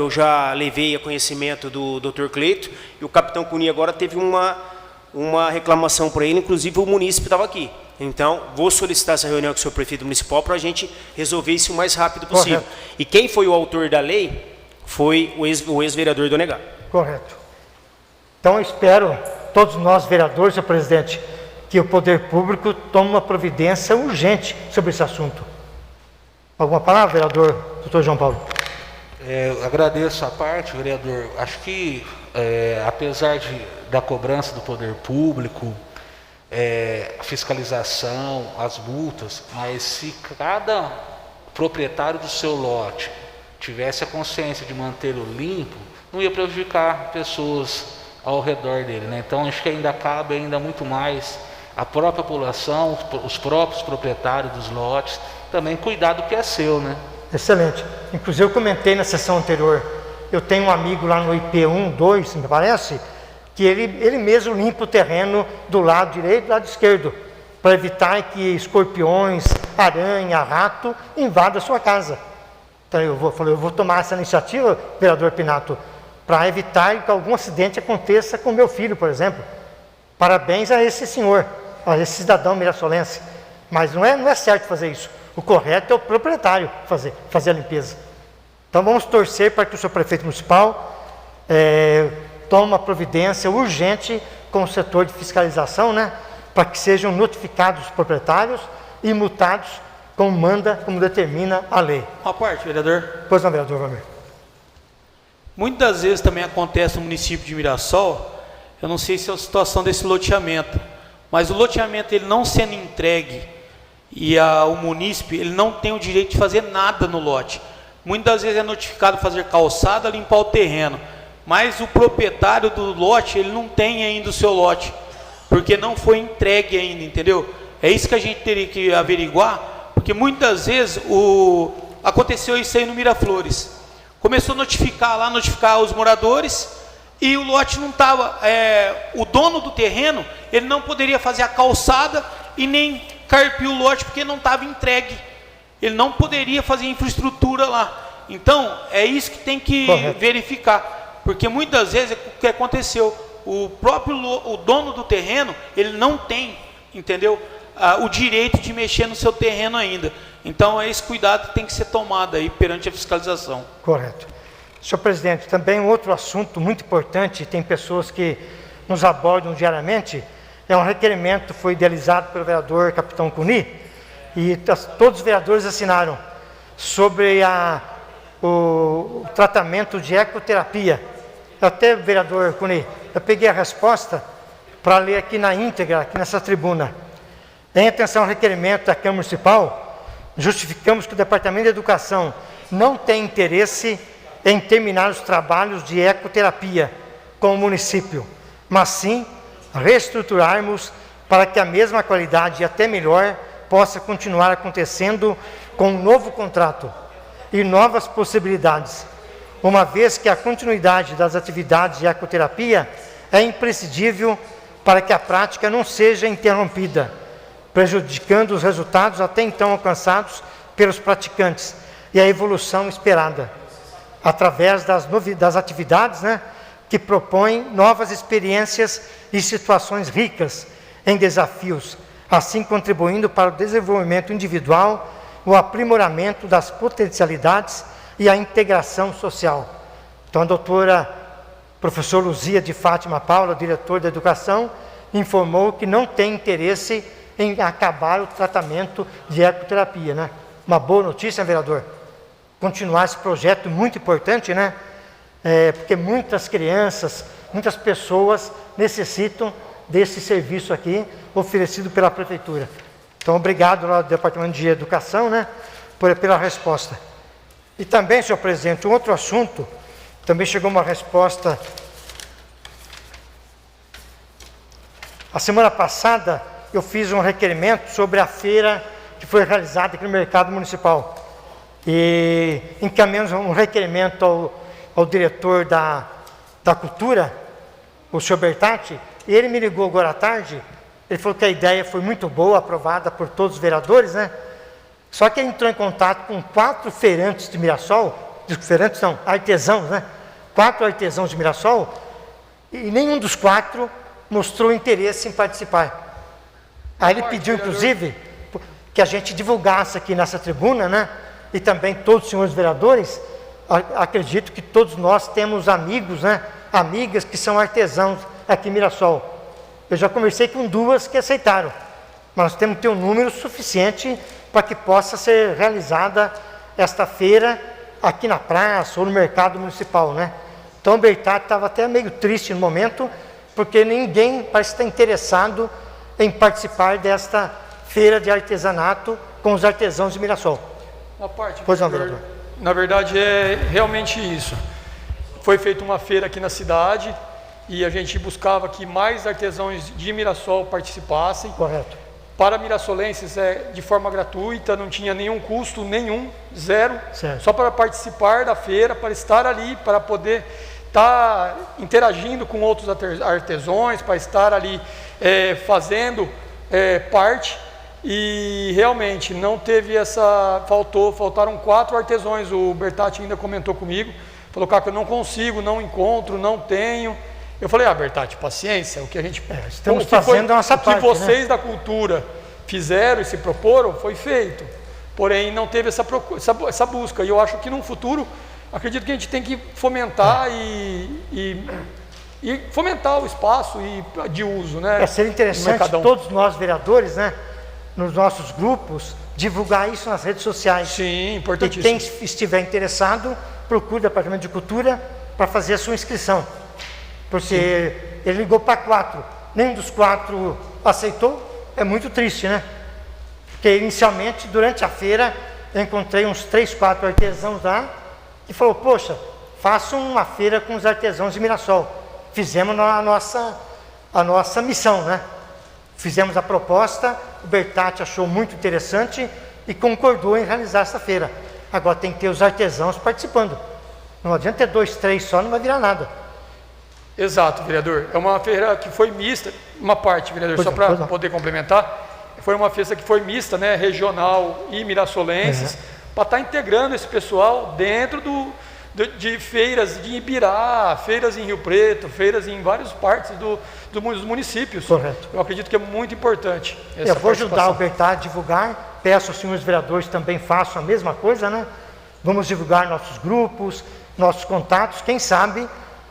já levei a conhecimento do Dr. Cleito, e o capitão Cuni agora teve uma reclamação para ele, inclusive o munícipe estava aqui. Então, vou solicitar essa reunião com o senhor prefeito municipal para a gente resolver isso o mais rápido possível. Correto. E quem foi o autor da lei foi o ex-vereador Donegá. Correto. Então, eu espero, todos nós vereadores, senhor presidente, que o poder público tome uma providência urgente sobre esse assunto. Alguma palavra, vereador doutor João Paulo? Eu agradeço a parte, vereador. Acho que, apesar da cobrança do poder público, a fiscalização, as multas, mas se cada proprietário do seu lote tivesse a consciência de mantê-lo limpo, não ia prejudicar pessoas ao redor dele, né? Então acho que ainda cabe ainda muito mais a própria população, os próprios proprietários dos lotes, também cuidar do que é seu, né? Excelente. Inclusive eu comentei na sessão anterior, eu tenho um amigo lá no IP1, 2, me parece, que ele mesmo limpa o terreno do lado direito e do lado esquerdo, para evitar que escorpiões, aranha, rato invadam a sua casa. Então eu vou tomar essa iniciativa, vereador Pinato, para evitar que algum acidente aconteça com meu filho, por exemplo. Parabéns a esse senhor, a esse cidadão mirassolense. Mas não é certo fazer isso. O correto é o proprietário fazer a limpeza. Então vamos torcer para que o senhor prefeito municipal tome uma providência urgente com o setor de fiscalização, né? Para que sejam notificados os proprietários e multados como determina a lei. Uma parte, vereador. Pois não, vereador Valmir. Muitas vezes também acontece no município de Mirassol, eu não sei se é a situação desse loteamento, mas o loteamento ele não sendo entregue e o munícipe ele não tem o direito de fazer nada no lote. Muitas vezes é notificado fazer calçada, limpar o terreno, mas o proprietário do lote ele não tem ainda o seu lote, porque não foi entregue ainda, entendeu? É isso que a gente teria que averiguar, porque muitas vezes aconteceu isso aí no Miraflores. Começou a notificar os moradores e o lote não estava, o dono do terreno, ele não poderia fazer a calçada e nem carpir o lote porque não estava entregue. Ele não poderia fazer infraestrutura lá. Então, é isso que tem que verificar, porque muitas vezes o que aconteceu, o dono do terreno, ele não tem, entendeu? O direito de mexer no seu terreno ainda. Então, esse cuidado tem que ser tomado aí perante a fiscalização. Correto. Senhor presidente, também um outro assunto muito importante, tem pessoas que nos abordam diariamente, é um requerimento, foi idealizado pelo vereador Capitão Cuni, e todos os vereadores assinaram, sobre o tratamento de ecoterapia. Até, vereador Cuni, eu peguei a resposta para ler aqui na íntegra, aqui nessa tribuna. Em atenção ao requerimento da Câmara Municipal, justificamos que o Departamento de Educação não tem interesse em terminar os trabalhos de ecoterapia com o município, mas sim reestruturarmos para que a mesma qualidade e até melhor possa continuar acontecendo com um novo contrato e novas possibilidades, uma vez que a continuidade das atividades de ecoterapia é imprescindível para que a prática não seja interrompida, prejudicando os resultados até então alcançados pelos praticantes e a evolução esperada, através das atividades, né, que propõem novas experiências e situações ricas em desafios, assim contribuindo para o desenvolvimento individual, o aprimoramento das potencialidades e a integração social. Então, a doutora professor Luzia de Fátima Paula, diretor da Educação, informou que não tem interesse em acabar o tratamento de ecoterapia, né? Uma boa notícia, vereador? continuar esse projeto muito importante, né? Porque muitas crianças, muitas pessoas necessitam desse serviço aqui oferecido pela Prefeitura. Então, obrigado lá do Departamento de Educação, né, pela resposta. E também, senhor presidente, um outro assunto, também chegou uma resposta. A semana passada, eu fiz um requerimento sobre a feira que foi realizada aqui no Mercado Municipal. E encaminhamos um requerimento ao diretor da Cultura, o senhor Bertatti, e ele me ligou agora à tarde. Ele falou que a ideia foi muito boa, aprovada por todos os vereadores, né? Só que ele entrou em contato com 4 feirantes de Mirassol, feirantes não, artesãos, né? 4 artesãos de Mirassol, e nenhum dos 4 mostrou interesse em participar. Aí ele pediu, inclusive, que a gente divulgasse aqui nessa tribuna, né? E também todos os senhores vereadores, acredito que todos nós temos amigos, né? Amigas que são artesãos aqui em Mirassol. Eu já conversei com 2 que aceitaram, mas nós temos que ter um número suficiente para que possa ser realizada esta feira aqui na praça ou no mercado municipal, né? Então o Bertatti estava até meio triste no momento, porque ninguém parece estar interessado em participar desta feira de artesanato com os artesãos de Mirassol. Uma parte, pois não, vereador. Na verdade, é realmente isso. Foi feita uma feira aqui na cidade e a gente buscava que mais artesãos de Mirassol participassem. Correto. Para mirassolenses de forma gratuita, não tinha nenhum custo, zero. Certo. Só para participar da feira, para estar ali, para poder estar interagindo com outros artesãos, para estar ali fazendo parte. E realmente não teve faltaram 4 artesãos. O Bertatti ainda comentou comigo, falou: Caco, eu não consigo, não encontro, não tenho. Eu falei: Bertatti, paciência, o que a gente estamos fazendo a nossa parte, o que vocês da cultura fizeram e se proporam foi feito, porém não teve essa busca. E eu acho que num futuro, acredito que a gente tem que fomentar e fomentar o espaço de uso, né? Seria interessante todos nós vereadores, né, nos nossos grupos, divulgar isso nas redes sociais. Sim, importantíssimo. E quem estiver interessado, procure o Departamento de Cultura para fazer a sua inscrição. Porque ele ligou para 4, nenhum dos 4 aceitou, é muito triste, né? Porque inicialmente, durante a feira, eu encontrei uns 3, 4 artesãos lá, e falou: poxa, façam uma feira com os artesãos de Mirassol. Fizemos a nossa missão, né? Fizemos a proposta, o Bertatti achou muito interessante e concordou em realizar essa feira. Agora tem que ter os artesãos participando. Não adianta ter 2, 3 só, não vai virar nada. Exato, vereador. É uma feira que foi mista, uma parte, vereador, só para poder complementar. Foi uma festa que foi mista, né, regional e mirassolenses, para estar integrando esse pessoal dentro de feiras de Ibirá, feiras em Rio Preto, feiras em várias partes dos municípios. Correto. Eu acredito que é muito importante essa Eu vou ajudar o Bertatti a divulgar, peço aos senhores vereadores também façam a mesma coisa, né? Vamos divulgar nossos grupos, nossos contatos, quem sabe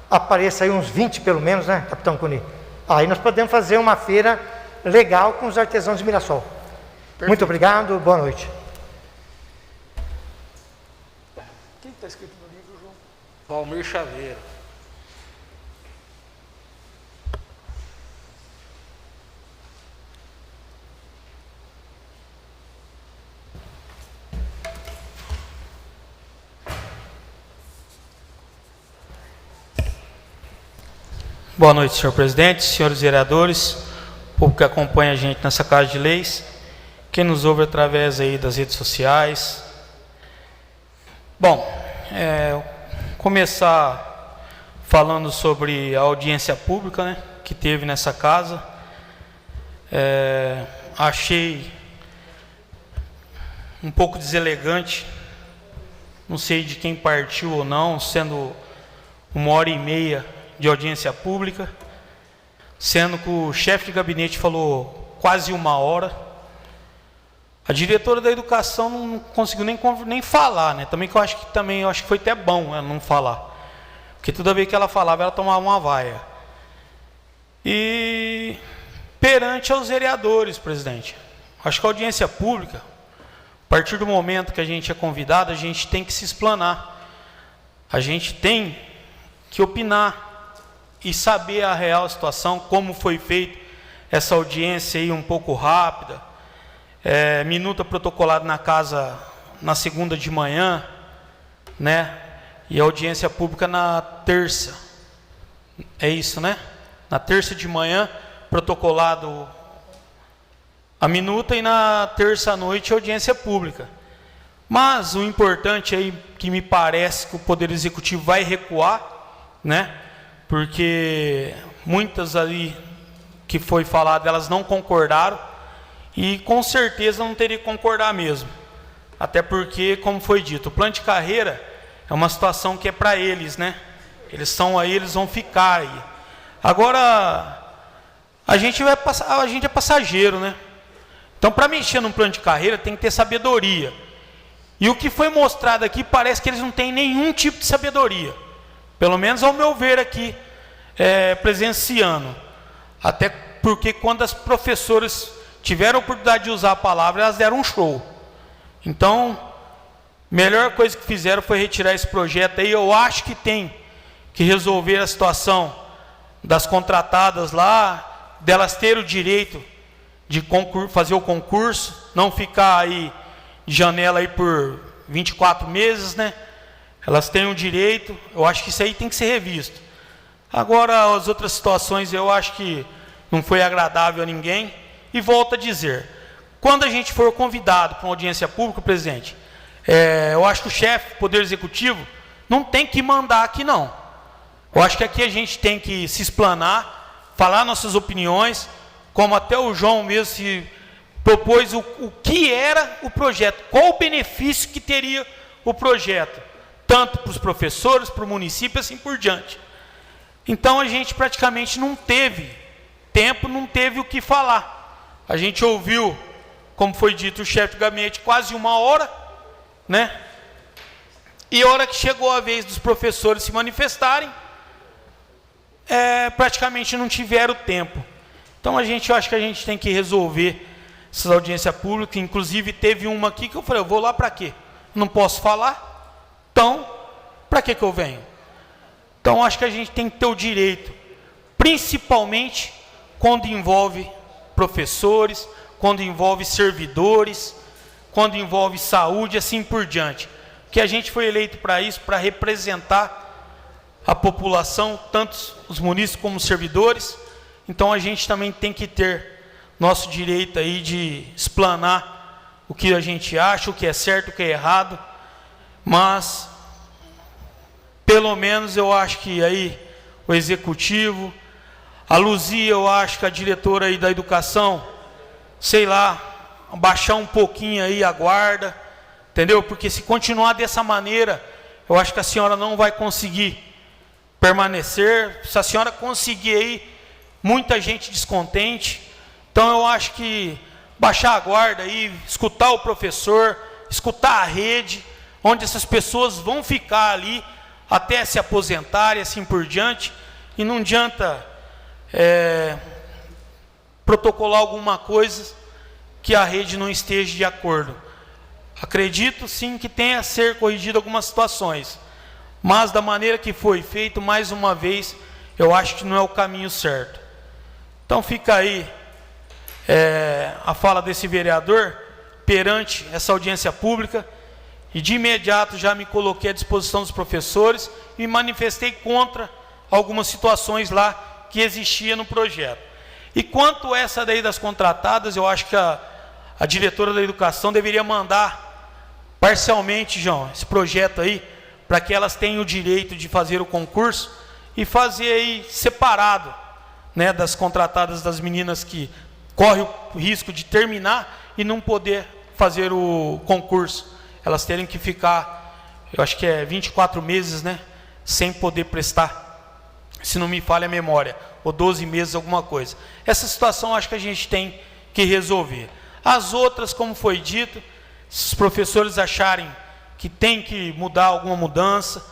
apareça aí uns 20 pelo menos, né, capitão Cuni? Aí nós podemos fazer uma feira legal com os artesãos de Mirassol. Perfeito. Muito obrigado, boa noite. Quem está escrito no livro, João? Valmir Chaveiro. Boa noite, senhor presidente, senhores vereadores, público que acompanha a gente nessa Casa de Leis, quem nos ouve através aí das redes sociais. Bom, começar falando sobre a audiência pública, né, que teve nessa casa. Achei um pouco deselegante, não sei de quem partiu ou não, sendo 1h30 de audiência pública, sendo que o chefe de gabinete falou quase 1 hora. A diretora da educação não conseguiu nem falar, né? Também que eu acho que foi até bom ela não falar, porque toda vez que ela falava, ela tomava uma vaia. E perante aos vereadores, presidente, acho que a audiência pública A partir do momento que a gente é convidado, a gente tem que se explanar. A gente tem que opinar e saber a real situação, como foi feita essa audiência aí um pouco rápida, minuta protocolada na casa na segunda de manhã, né? E a audiência pública na terça. É isso, né? Na terça de manhã, protocolado a minuta, e na terça à noite a audiência pública. Mas o importante aí, que me parece que o Poder Executivo vai recuar, né? Porque muitas ali que foi falado, elas não concordaram, e com certeza não teria que concordar mesmo. Até porque, como foi dito, o plano de carreira é uma situação que é para eles, né? Eles estão aí, eles vão ficar aí. Agora, a gente é passageiro, né? Então, para mexer num plano de carreira, tem que ter sabedoria. E o que foi mostrado aqui, parece que eles não têm nenhum tipo de sabedoria. Pelo menos ao meu ver aqui, presenciando. Até porque quando as professoras tiveram a oportunidade de usar a palavra, elas deram um show. Então, a melhor coisa que fizeram foi retirar esse projeto aí. Eu acho que tem que resolver a situação das contratadas lá, delas terem o direito de fazer o concurso, não ficar aí de janela aí por 24 meses, né? Elas têm o direito, eu acho que isso aí tem que ser revisto. Agora, as outras situações eu acho que não foi agradável a ninguém. E volto a dizer, quando a gente for convidado para uma audiência pública, presidente, eu acho que o chefe do Poder Executivo não tem que mandar aqui, não. Eu acho que aqui a gente tem que se explanar, falar nossas opiniões, como até o João mesmo se propôs o que era o projeto, qual o benefício que teria o projeto, tanto para os professores, para o município, assim por diante. Então a gente praticamente não teve tempo, não teve o que falar. A gente ouviu, como foi dito, o chefe de gabinete quase 1 hora, né? E a hora que chegou a vez dos professores se manifestarem, praticamente não tiveram tempo. Então eu acho que a gente tem que resolver essas audiências públicas. Inclusive teve uma aqui que eu falei, eu vou lá para quê? Não posso falar? Então, para que eu venho? Então acho que a gente tem que ter o direito, principalmente quando envolve professores, quando envolve servidores, quando envolve saúde, assim por diante. Porque a gente foi eleito para isso, para representar a população, tanto os munícipes como os servidores. Então a gente também tem que ter nosso direito aí de explanar o que a gente acha, o que é certo, o que é errado. Mas, pelo menos eu acho que aí o executivo, a Luzia, eu acho que a diretora aí da educação, sei lá, baixar um pouquinho aí a guarda, entendeu? Porque se continuar dessa maneira, eu acho que a senhora não vai conseguir permanecer. Se a senhora conseguir aí, muita gente descontente. Então eu acho que baixar a guarda aí, escutar o professor, escutar a rede, onde essas pessoas vão ficar ali até se aposentarem, assim por diante. E não adianta protocolar alguma coisa que a rede não esteja de acordo. Acredito sim que tenha a ser corrigido algumas situações, mas da maneira que foi feito, mais uma vez, eu acho que não é o caminho certo. Então fica aí a fala desse vereador perante essa audiência pública, e de imediato já me coloquei à disposição dos professores e manifestei contra algumas situações lá que existia no projeto. E quanto a essa daí das contratadas, eu acho que a diretora da educação deveria mandar parcialmente, João, esse projeto aí, para que elas tenham o direito de fazer o concurso e fazer aí separado, né, das contratadas, das meninas que correm o risco de terminar e não poder fazer o concurso. Elas terem que ficar, eu acho que 24 meses, né, sem poder prestar, se não me falha a memória, ou 12 meses, alguma coisa. Essa situação eu acho que a gente tem que resolver. As outras, como foi dito, se os professores acharem que tem que mudar alguma mudança,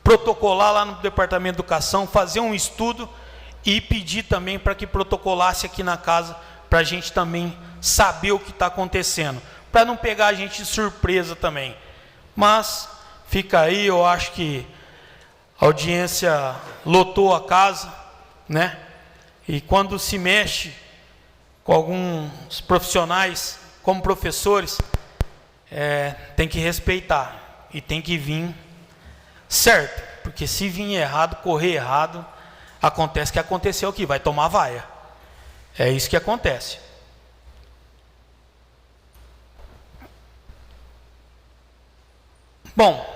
protocolar lá no Departamento de Educação, fazer um estudo e pedir também para que protocolasse aqui na casa, para a gente também saber o que está acontecendo. para não pegar a gente de surpresa também. Mas fica aí, eu acho que a audiência lotou a casa, né? E quando se mexe com alguns profissionais, como professores, tem que respeitar e tem que vir certo, porque se vir errado, correr errado, acontece o que aconteceu aqui, vai tomar vaia. É isso que acontece. Bom,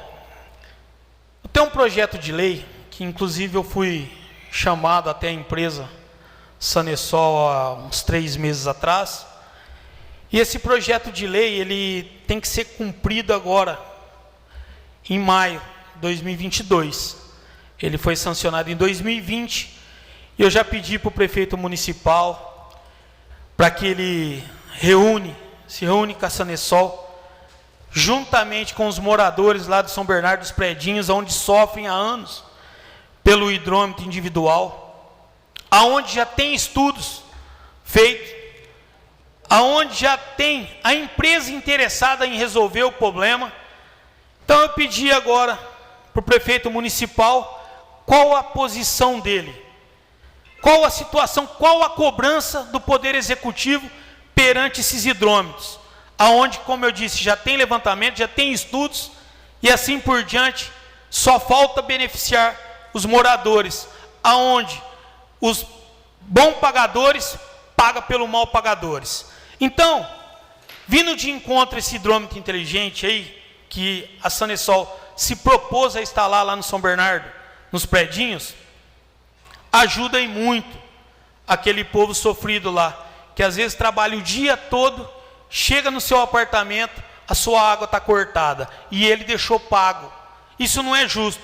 eu tenho um projeto de lei, que inclusive eu fui chamado até a empresa Sanesol há uns 3 meses atrás, e esse projeto de lei, ele tem que ser cumprido agora, em maio de 2022. Ele foi sancionado em 2020, e eu já pedi para o prefeito municipal, para que ele se reúne com a Sanesol, juntamente com os moradores lá de São Bernardo dos Predinhos, onde sofrem há anos pelo hidrômetro individual, aonde já tem estudos feitos, aonde já tem a empresa interessada em resolver o problema. Então eu pedi agora para o prefeito municipal qual a posição dele, qual a situação, qual a cobrança do Poder Executivo perante esses hidrômetros, aonde, como eu disse, já tem levantamento, já tem estudos, e assim por diante, só falta beneficiar os moradores, aonde os bons pagadores pagam pelos mal pagadores. Então, vindo de encontro a esse hidrômetro inteligente aí, que a Sanesol se propôs a instalar lá no São Bernardo, nos predinhos, ajuda em muito aquele povo sofrido lá, que às vezes trabalha o dia todo, chega no seu apartamento, a sua água está cortada, e ele deixou pago. Isso não é justo.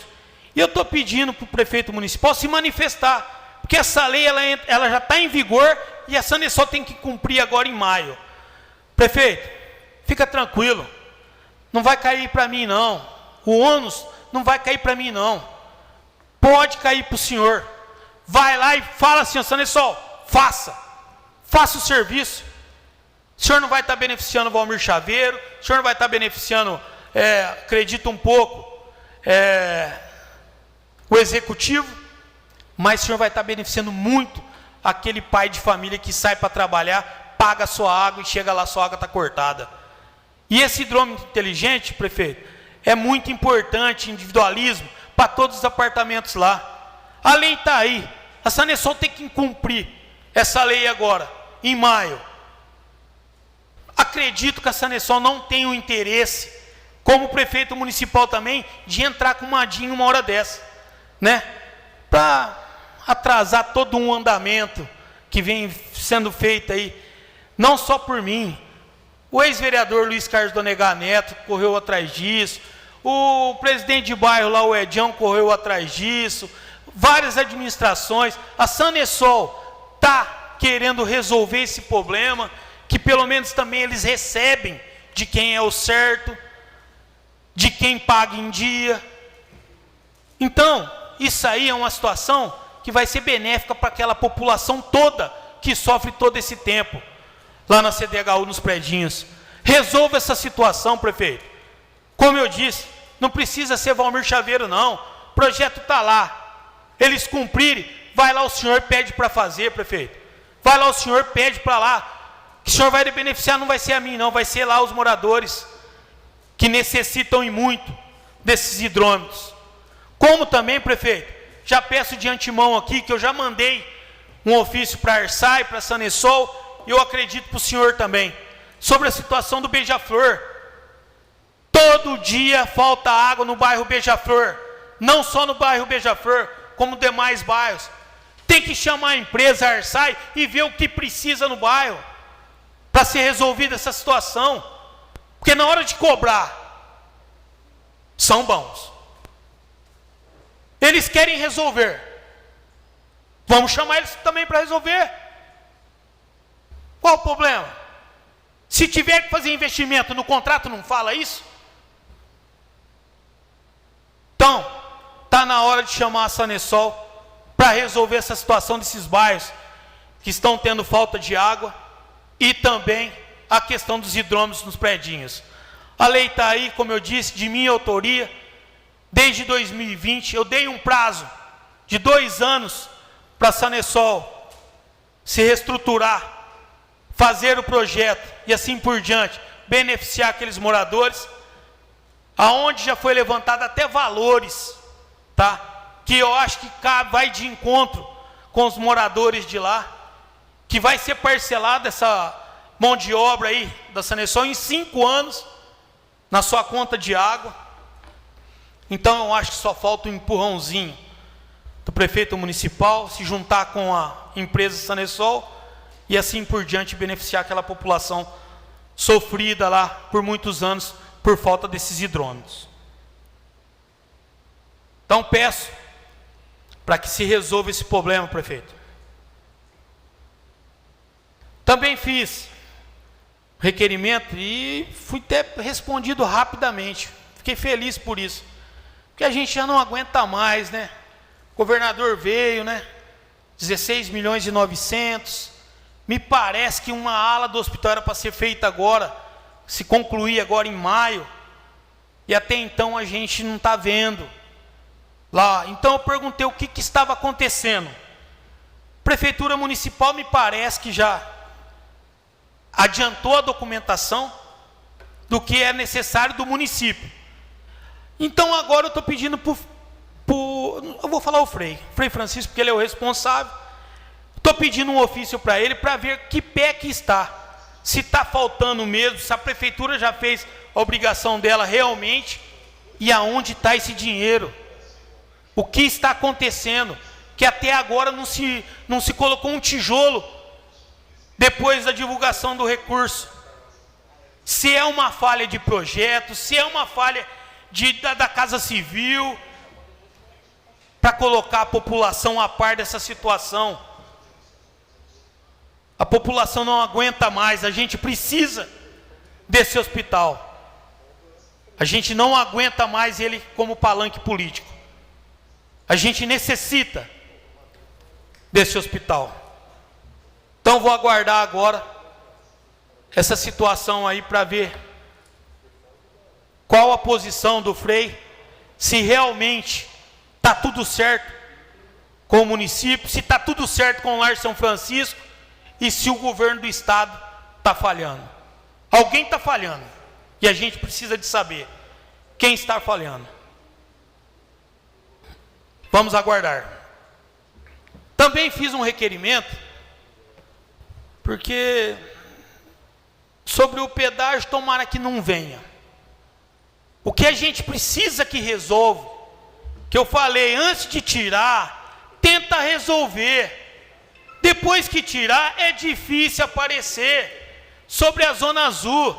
E eu estou pedindo para o prefeito municipal se manifestar, porque essa lei ela já está em vigor, e a Sanesol tem que cumprir agora em maio. Prefeito, fica tranquilo, não vai cair para mim não, o ônus não vai cair para mim não, pode cair para o senhor. Vai lá e fala assim, Sanesol, faça o serviço. O senhor não vai estar beneficiando o Valmir Chaveiro, o senhor não vai estar beneficiando, acredito um pouco, o executivo, mas o senhor vai estar beneficiando muito aquele pai de família que sai para trabalhar, paga a sua água e chega lá, sua água está cortada. E esse hidrômetro inteligente, prefeito, é muito importante, individualismo, para todos os apartamentos lá. A lei está aí, a Sanesol tem que cumprir essa lei agora, em maio. Acredito que a Sanesol não tem o interesse, como prefeito municipal também, de entrar com uma DIN uma hora dessa, né? Para atrasar todo um andamento que vem sendo feito aí, não só por mim. O ex-vereador Luiz Carlos Donegar Neto correu atrás disso, o presidente de bairro lá, o Edião, correu atrás disso, várias administrações. A Sanesol está querendo resolver esse problema, que pelo menos também eles recebem de quem é o certo, de quem paga em dia. Então, isso aí é uma situação que vai ser benéfica para aquela população toda que sofre todo esse tempo, lá na CDHU, nos predinhos. Resolva essa situação, prefeito. Como eu disse, não precisa ser Valmir Chaveiro não, o projeto está lá. Eles cumprirem, vai lá o senhor pede para fazer, prefeito. Vai lá o senhor pede para lá, que o senhor vai beneficiar, não vai ser a mim não, vai ser lá os moradores, que necessitam e muito desses hidrômetros. Como também, prefeito, já peço de antemão aqui, que eu já mandei um ofício para a Arsai, para a Sanesol, e eu acredito para o senhor também, sobre a situação do Beija-Flor. Todo dia falta água no bairro Beija-Flor, não só no bairro Beija-Flor, como demais bairros. Tem que chamar a empresa, a Arsai, e ver o que precisa no bairro, para ser resolvida essa situação. Porque na hora de cobrar, são bons. Eles querem resolver. Vamos chamar eles também para resolver. Qual o problema? Se tiver que fazer investimento no contrato, não fala isso? Então, está na hora de chamar a Sanesol para resolver essa situação desses bairros que estão tendo falta de água, e também a questão dos hidrômetros nos predinhos. A lei está aí, como eu disse, de minha autoria. Desde 2020, eu dei um prazo de 2 anos para a Sanesol se reestruturar, fazer o projeto e assim por diante, beneficiar aqueles moradores, aonde já foi levantado até valores, tá? Que eu acho que vai de encontro com os moradores de lá, que vai ser parcelada essa mão de obra aí da Sanesol em 5 anos na sua conta de água. Então eu acho que só falta um empurrãozinho do prefeito municipal se juntar com a empresa Sanesol e assim por diante beneficiar aquela população sofrida lá por muitos anos por falta desses hidrômetros. Então peço para que se resolva esse problema, prefeito. Também fiz requerimento e fui até respondido rapidamente. Fiquei feliz por isso. Porque a gente já não aguenta mais, né? O governador veio, né? 16.900.000. Me parece que uma ala do hospital era para ser feita agora, se concluir agora em maio. E até então a gente não está vendo lá. Então eu perguntei o que estava acontecendo. Prefeitura Municipal me parece que já adiantou a documentação do que é necessário do município. Então agora eu estou pedindo eu vou falar o Frei Francisco, porque ele é o responsável. Estou pedindo um ofício para ele para ver que pé que está. Se está faltando mesmo, se a prefeitura já fez a obrigação dela realmente e aonde está esse dinheiro. O que está acontecendo? Que até agora não se colocou um tijolo depois da divulgação do recurso. Se é uma falha de projeto, se é uma falha da Casa Civil, para colocar a população a par dessa situação. A população não aguenta mais, a gente precisa desse hospital. A gente não aguenta mais ele como palanque político. A gente necessita desse hospital. Então vou aguardar agora essa situação aí para ver qual a posição do Frei, se realmente está tudo certo com o município, se está tudo certo com o Lar São Francisco e se o governo do estado está falhando. Alguém está falhando e a gente precisa de saber quem está falhando. Vamos aguardar. Também fiz um requerimento porque sobre o pedágio, tomara que não venha. O que a gente precisa que resolva, que eu falei, antes de tirar, tenta resolver. Depois que tirar, é difícil aparecer. Sobre a Zona Azul,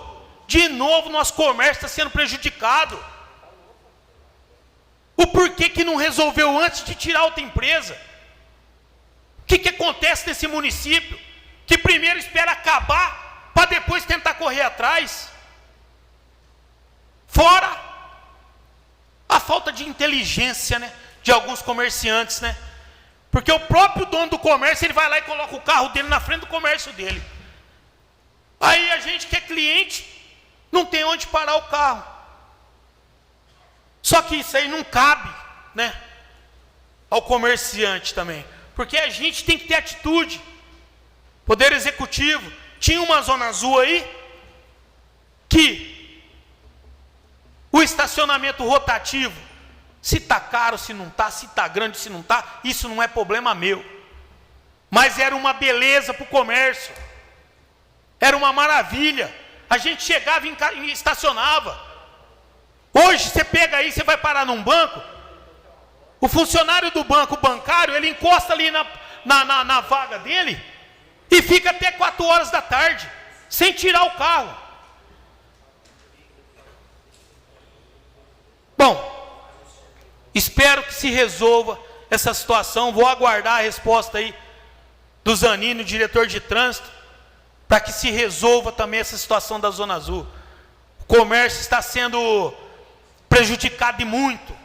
de novo nosso comércio está sendo prejudicado. O porquê que não resolveu antes de tirar outra empresa? O que acontece nesse município? Que primeiro espera acabar, para depois tentar correr atrás? Fora a falta de inteligência, né, de alguns comerciantes, né? Porque o próprio dono do comércio, ele vai lá e coloca o carro dele na frente do comércio dele. Aí a gente que é cliente, não tem onde parar o carro. Só que isso aí não cabe, né, ao comerciante também. Porque a gente tem que ter atitude. Poder Executivo, tinha uma Zona Azul aí, que o estacionamento rotativo, se está caro, se não está, se está grande, se não está, isso não é problema meu. Mas era uma beleza para o comércio. Era uma maravilha. A gente chegava e estacionava. Hoje você pega aí, você vai parar num banco, o funcionário do banco, o bancário, ele encosta ali na vaga dele e fica até 4 horas da tarde, sem tirar o carro. Bom, espero que se resolva essa situação. Vou aguardar a resposta aí do Zanini, o diretor de trânsito, para que se resolva também essa situação da Zona Azul. O comércio está sendo prejudicado e muito.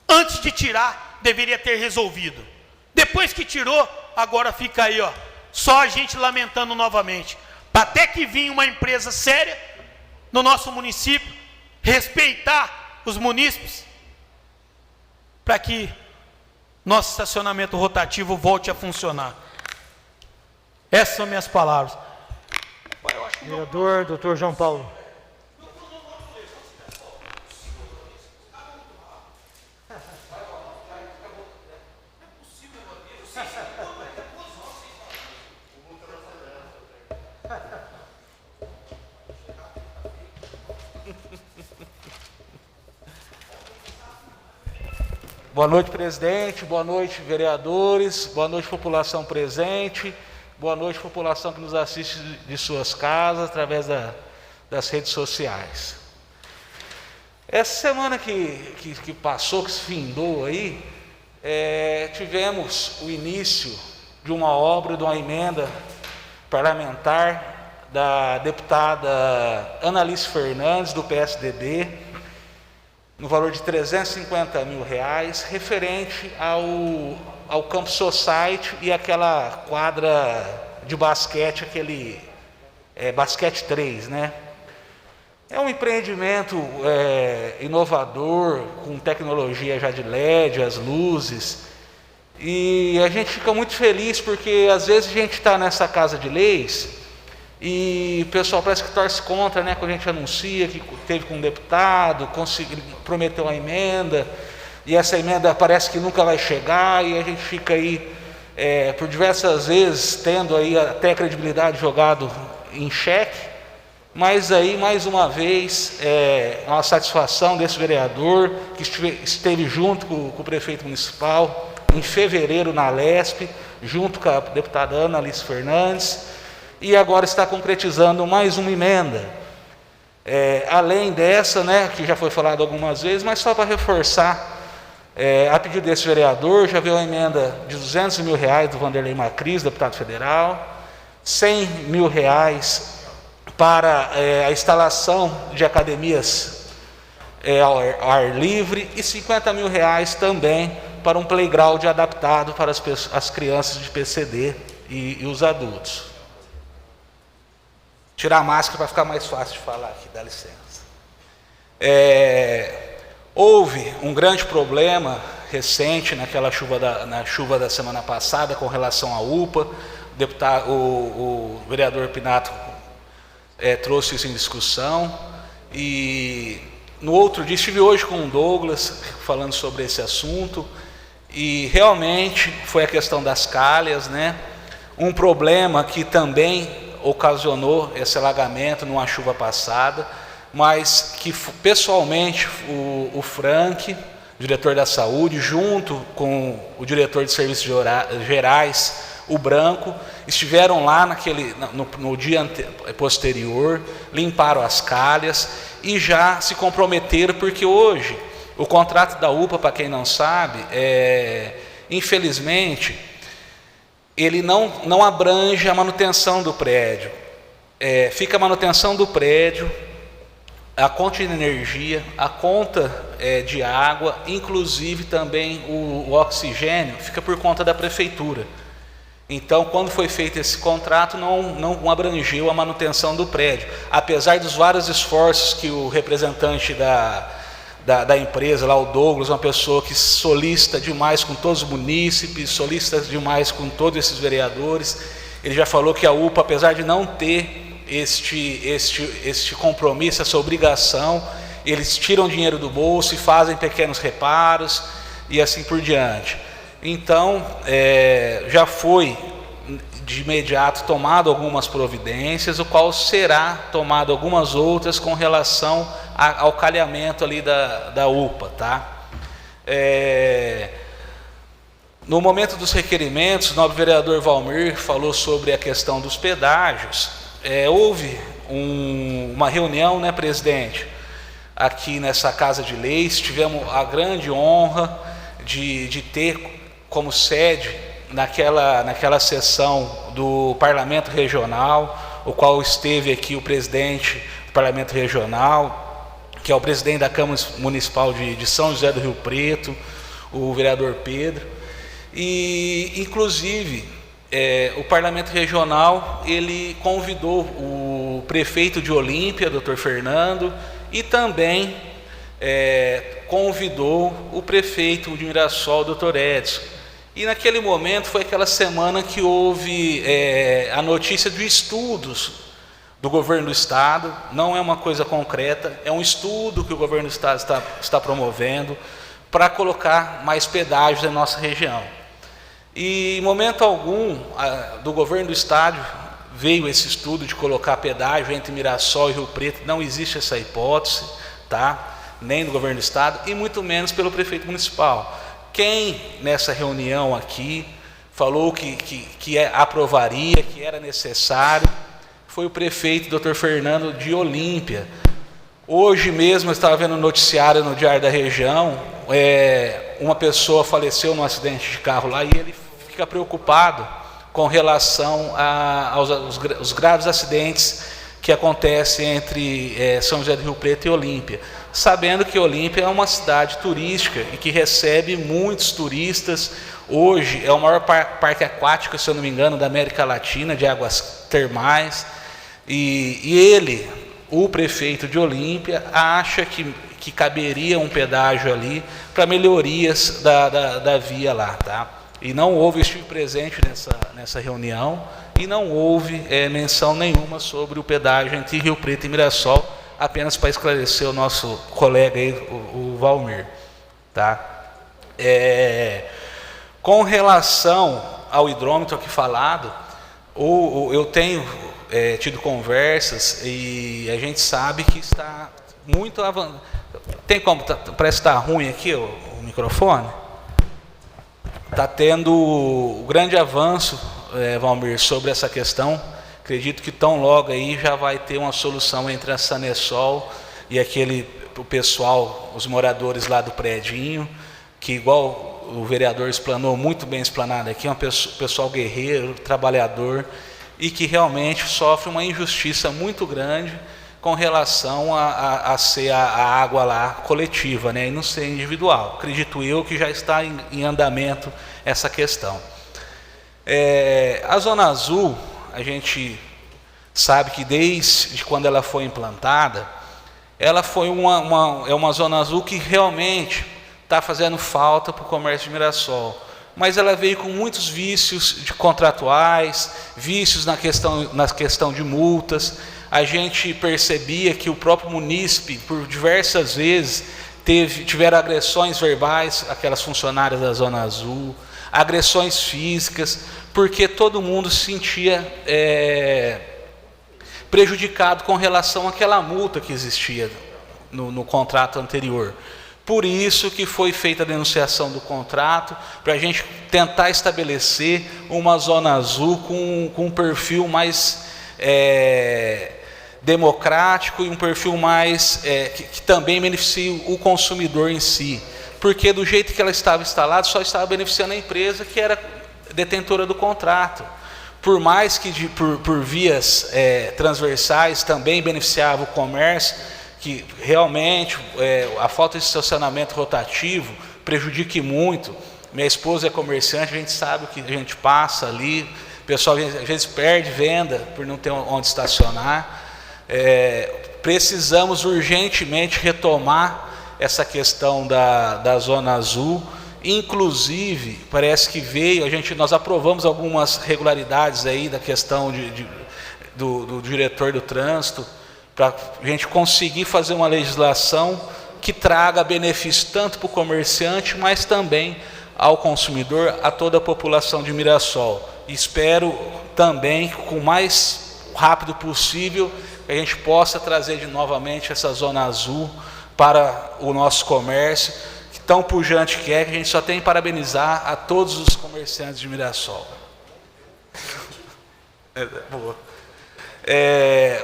Antes de tirar, deveria ter resolvido. Depois que tirou, agora fica aí, ó, só a gente lamentando novamente. até que vinha uma empresa séria no nosso município, respeitar os munícipes, para que nosso estacionamento rotativo volte a funcionar. Essas são minhas palavras. Vereador Dr. João Paulo. Boa noite, presidente. Boa noite, vereadores. Boa noite, população presente. Boa noite, população que nos assiste de suas casas, através das redes sociais. Essa semana que passou, que se findou aí, tivemos o início de uma obra, de uma emenda parlamentar da deputada Analice Fernandes, do PSDB, no valor de R$350 mil, referente ao Campus Society e aquela quadra de basquete, aquele basquete 3, né? É um empreendimento inovador, com tecnologia já de LED, as luzes, e a gente fica muito feliz porque às vezes a gente está nessa casa de leis e o pessoal parece que torce contra, né? Quando a gente anuncia que teve com um deputado, prometeu uma emenda, e essa emenda parece que nunca vai chegar, e a gente fica aí, por diversas vezes, tendo aí até a credibilidade jogado em xeque, mas aí, mais uma vez, é uma satisfação desse vereador, que esteve junto com o prefeito municipal, em fevereiro na Lesp, junto com a deputada Analice Fernandes, e agora está concretizando mais uma emenda. Além dessa, né, que já foi falado algumas vezes, mas só para reforçar, a pedido desse vereador, já veio a emenda de R$200 mil do Vanderlei Macris, deputado federal, R$100 mil para a instalação de academias ao ar livre e R$50 mil também para um playground adaptado para as crianças de PCD e os adultos. Tirar a máscara para ficar mais fácil de falar aqui, dá licença. Houve um grande problema recente na chuva da semana passada com relação à UPA. O vereador Pinato trouxe isso em discussão. E no outro dia, estive hoje com o Douglas falando sobre esse assunto. E realmente foi a questão das calhas, né? Um problema que também ocasionou esse alagamento numa chuva passada, mas que pessoalmente o Frank, diretor da saúde, junto com o diretor de serviços gerais, o Branco, estiveram lá no dia posterior, limparam as calhas e já se comprometeram, porque hoje o contrato da UPA, para quem não sabe, infelizmente, ele não abrange a manutenção do prédio. Fica a manutenção do prédio, a conta de energia, a conta de água, inclusive também o oxigênio, fica por conta da prefeitura. Então, quando foi feito esse contrato, não abrangeu a manutenção do prédio, apesar dos vários esforços que o representante da empresa, lá o Douglas, uma pessoa que solicita demais com todos os munícipes, solicita demais com todos esses vereadores. Ele já falou que a UPA, apesar de não ter este compromisso, essa obrigação, eles tiram dinheiro do bolso e fazem pequenos reparos e assim por diante. Então, já foi de imediato tomado algumas providências, o qual será tomado algumas outras com relação ao calhamento ali da UPA, tá? No momento dos requerimentos, o nobre vereador Valmir falou sobre a questão dos pedágios. Houve uma reunião, né, presidente, aqui nessa Casa de Leis. Tivemos a grande honra de ter como sede naquela sessão do Parlamento Regional, o qual esteve aqui o presidente do Parlamento Regional, que é o presidente da Câmara Municipal de São José do Rio Preto, o vereador Pedro, e inclusive o Parlamento Regional ele convidou o prefeito de Olímpia, Dr. Fernando, e também convidou o prefeito de Mirassol, Dr. Edson. E naquele momento foi aquela semana que houve a notícia de estudos do governo do estado. Não é uma coisa concreta, é um estudo que o governo do estado está promovendo para colocar mais pedágios na nossa região. E em momento algum do governo do estado veio esse estudo de colocar pedágio entre Mirassol e Rio Preto. Não existe essa hipótese, tá? Nem do governo do estado e muito menos pelo prefeito municipal. Quem nessa reunião aqui falou que aprovaria, que era necessário, foi o prefeito Dr. Fernando de Olímpia. Hoje mesmo eu estava vendo um noticiário no Diário da Região, uma pessoa faleceu num acidente de carro lá e ele fica preocupado com relação aos graves acidentes que acontecem entre São José do Rio Preto e Olímpia, sabendo que Olímpia é uma cidade turística e que recebe muitos turistas. Hoje é o maior parque aquático, se eu não me engano, da América Latina, de águas termais, e ele, o prefeito de Olímpia, acha que caberia um pedágio ali para melhorias da via lá, tá? E não houve, estive presente nessa reunião, e não houve menção nenhuma sobre o pedágio entre Rio Preto e Mirassol, apenas para esclarecer o nosso colega aí, o Valmir. Tá? Com relação ao hidrômetro aqui falado, eu tenho tido conversas e a gente sabe que está muito avançado. Tem como, parece que está ruim aqui o microfone? Está tendo um grande avanço, Valmir, sobre essa questão. Acredito que tão logo aí já vai ter uma solução entre a Sanesol e o pessoal, os moradores lá do predinho, que igual o vereador explanou, muito bem explanado aqui, é um pessoal guerreiro, trabalhador, e que realmente sofre uma injustiça muito grande com relação a ser a água lá coletiva, né, e não ser individual. Acredito eu que já está em andamento essa questão. A Zona Azul, a gente sabe que desde quando ela foi implantada, ela foi uma Zona Azul que realmente está fazendo falta para o comércio de Mirassol. Mas ela veio com muitos vícios contratuais, vícios na questão de multas. A gente percebia que o próprio munícipe, por diversas vezes, tiveram agressões verbais, aquelas funcionárias da Zona Azul, agressões físicas, porque todo mundo se sentia prejudicado com relação àquela multa que existia no contrato anterior. Por isso que foi feita a denunciação do contrato, para a gente tentar estabelecer uma Zona Azul com um perfil mais democrático e um perfil mais que também beneficie o consumidor em si. Porque do jeito que ela estava instalada, só estava beneficiando a empresa que era detentora do contrato. Por mais que por vias transversais também beneficiava o comércio, que realmente a falta de estacionamento rotativo prejudique muito. Minha esposa é comerciante, a gente sabe o que a gente passa ali, o pessoal às vezes perde venda por não ter onde estacionar. Precisamos urgentemente retomar essa questão da Zona Azul. Inclusive, parece que nós aprovamos algumas regularidades aí da questão do diretor do trânsito, para a gente conseguir fazer uma legislação que traga benefício tanto para o comerciante, mas também ao consumidor, a toda a população de Mirassol. Espero também que, com o mais rápido possível, a gente possa trazer novamente essa Zona Azul para o nosso comércio, que tão pujante que a gente só tem que parabenizar a todos os comerciantes de Mirassol. Boa.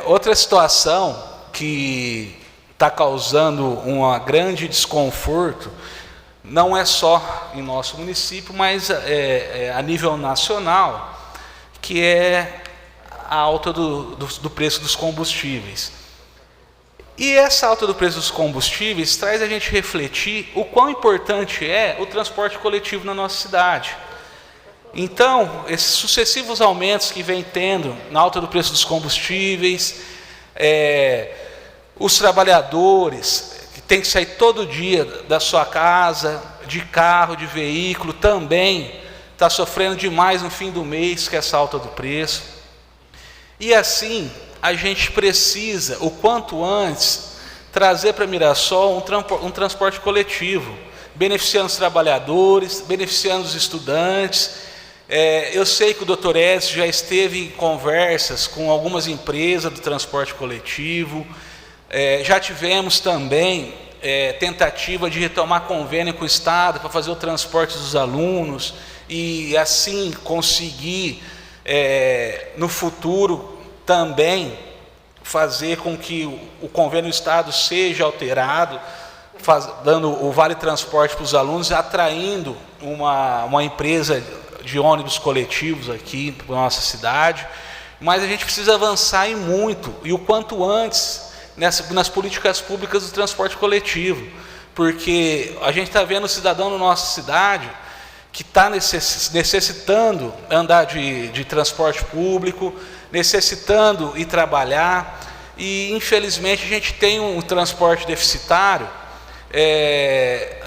Outra situação que está causando um grande desconforto, não é só em nosso município, mas a nível nacional, que é a alta do preço dos combustíveis. E essa alta do preço dos combustíveis traz a gente refletir o quão importante é o transporte coletivo na nossa cidade. Então, esses sucessivos aumentos que vem tendo na alta do preço dos combustíveis, os trabalhadores que têm que sair todo dia da sua casa, de carro, de veículo, também está sofrendo demais no fim do mês com essa alta do preço. E assim, a gente precisa, o quanto antes, trazer para Mirassol um transporte coletivo, beneficiando os trabalhadores, beneficiando os estudantes. Eu sei que o Dr. Edson já esteve em conversas com algumas empresas do transporte coletivo, já tivemos também tentativa de retomar convênio com o Estado para fazer o transporte dos alunos e assim conseguir, no futuro, também fazer com que o convênio do Estado seja alterado, dando o Vale Transporte para os alunos, atraindo uma empresa de ônibus coletivos aqui para a nossa cidade. Mas a gente precisa avançar e muito, e o quanto antes, nas políticas públicas do transporte coletivo, porque a gente está vendo o cidadão na nossa cidade que está necessitando andar de transporte público, necessitando ir trabalhar, e infelizmente a gente tem um transporte deficitário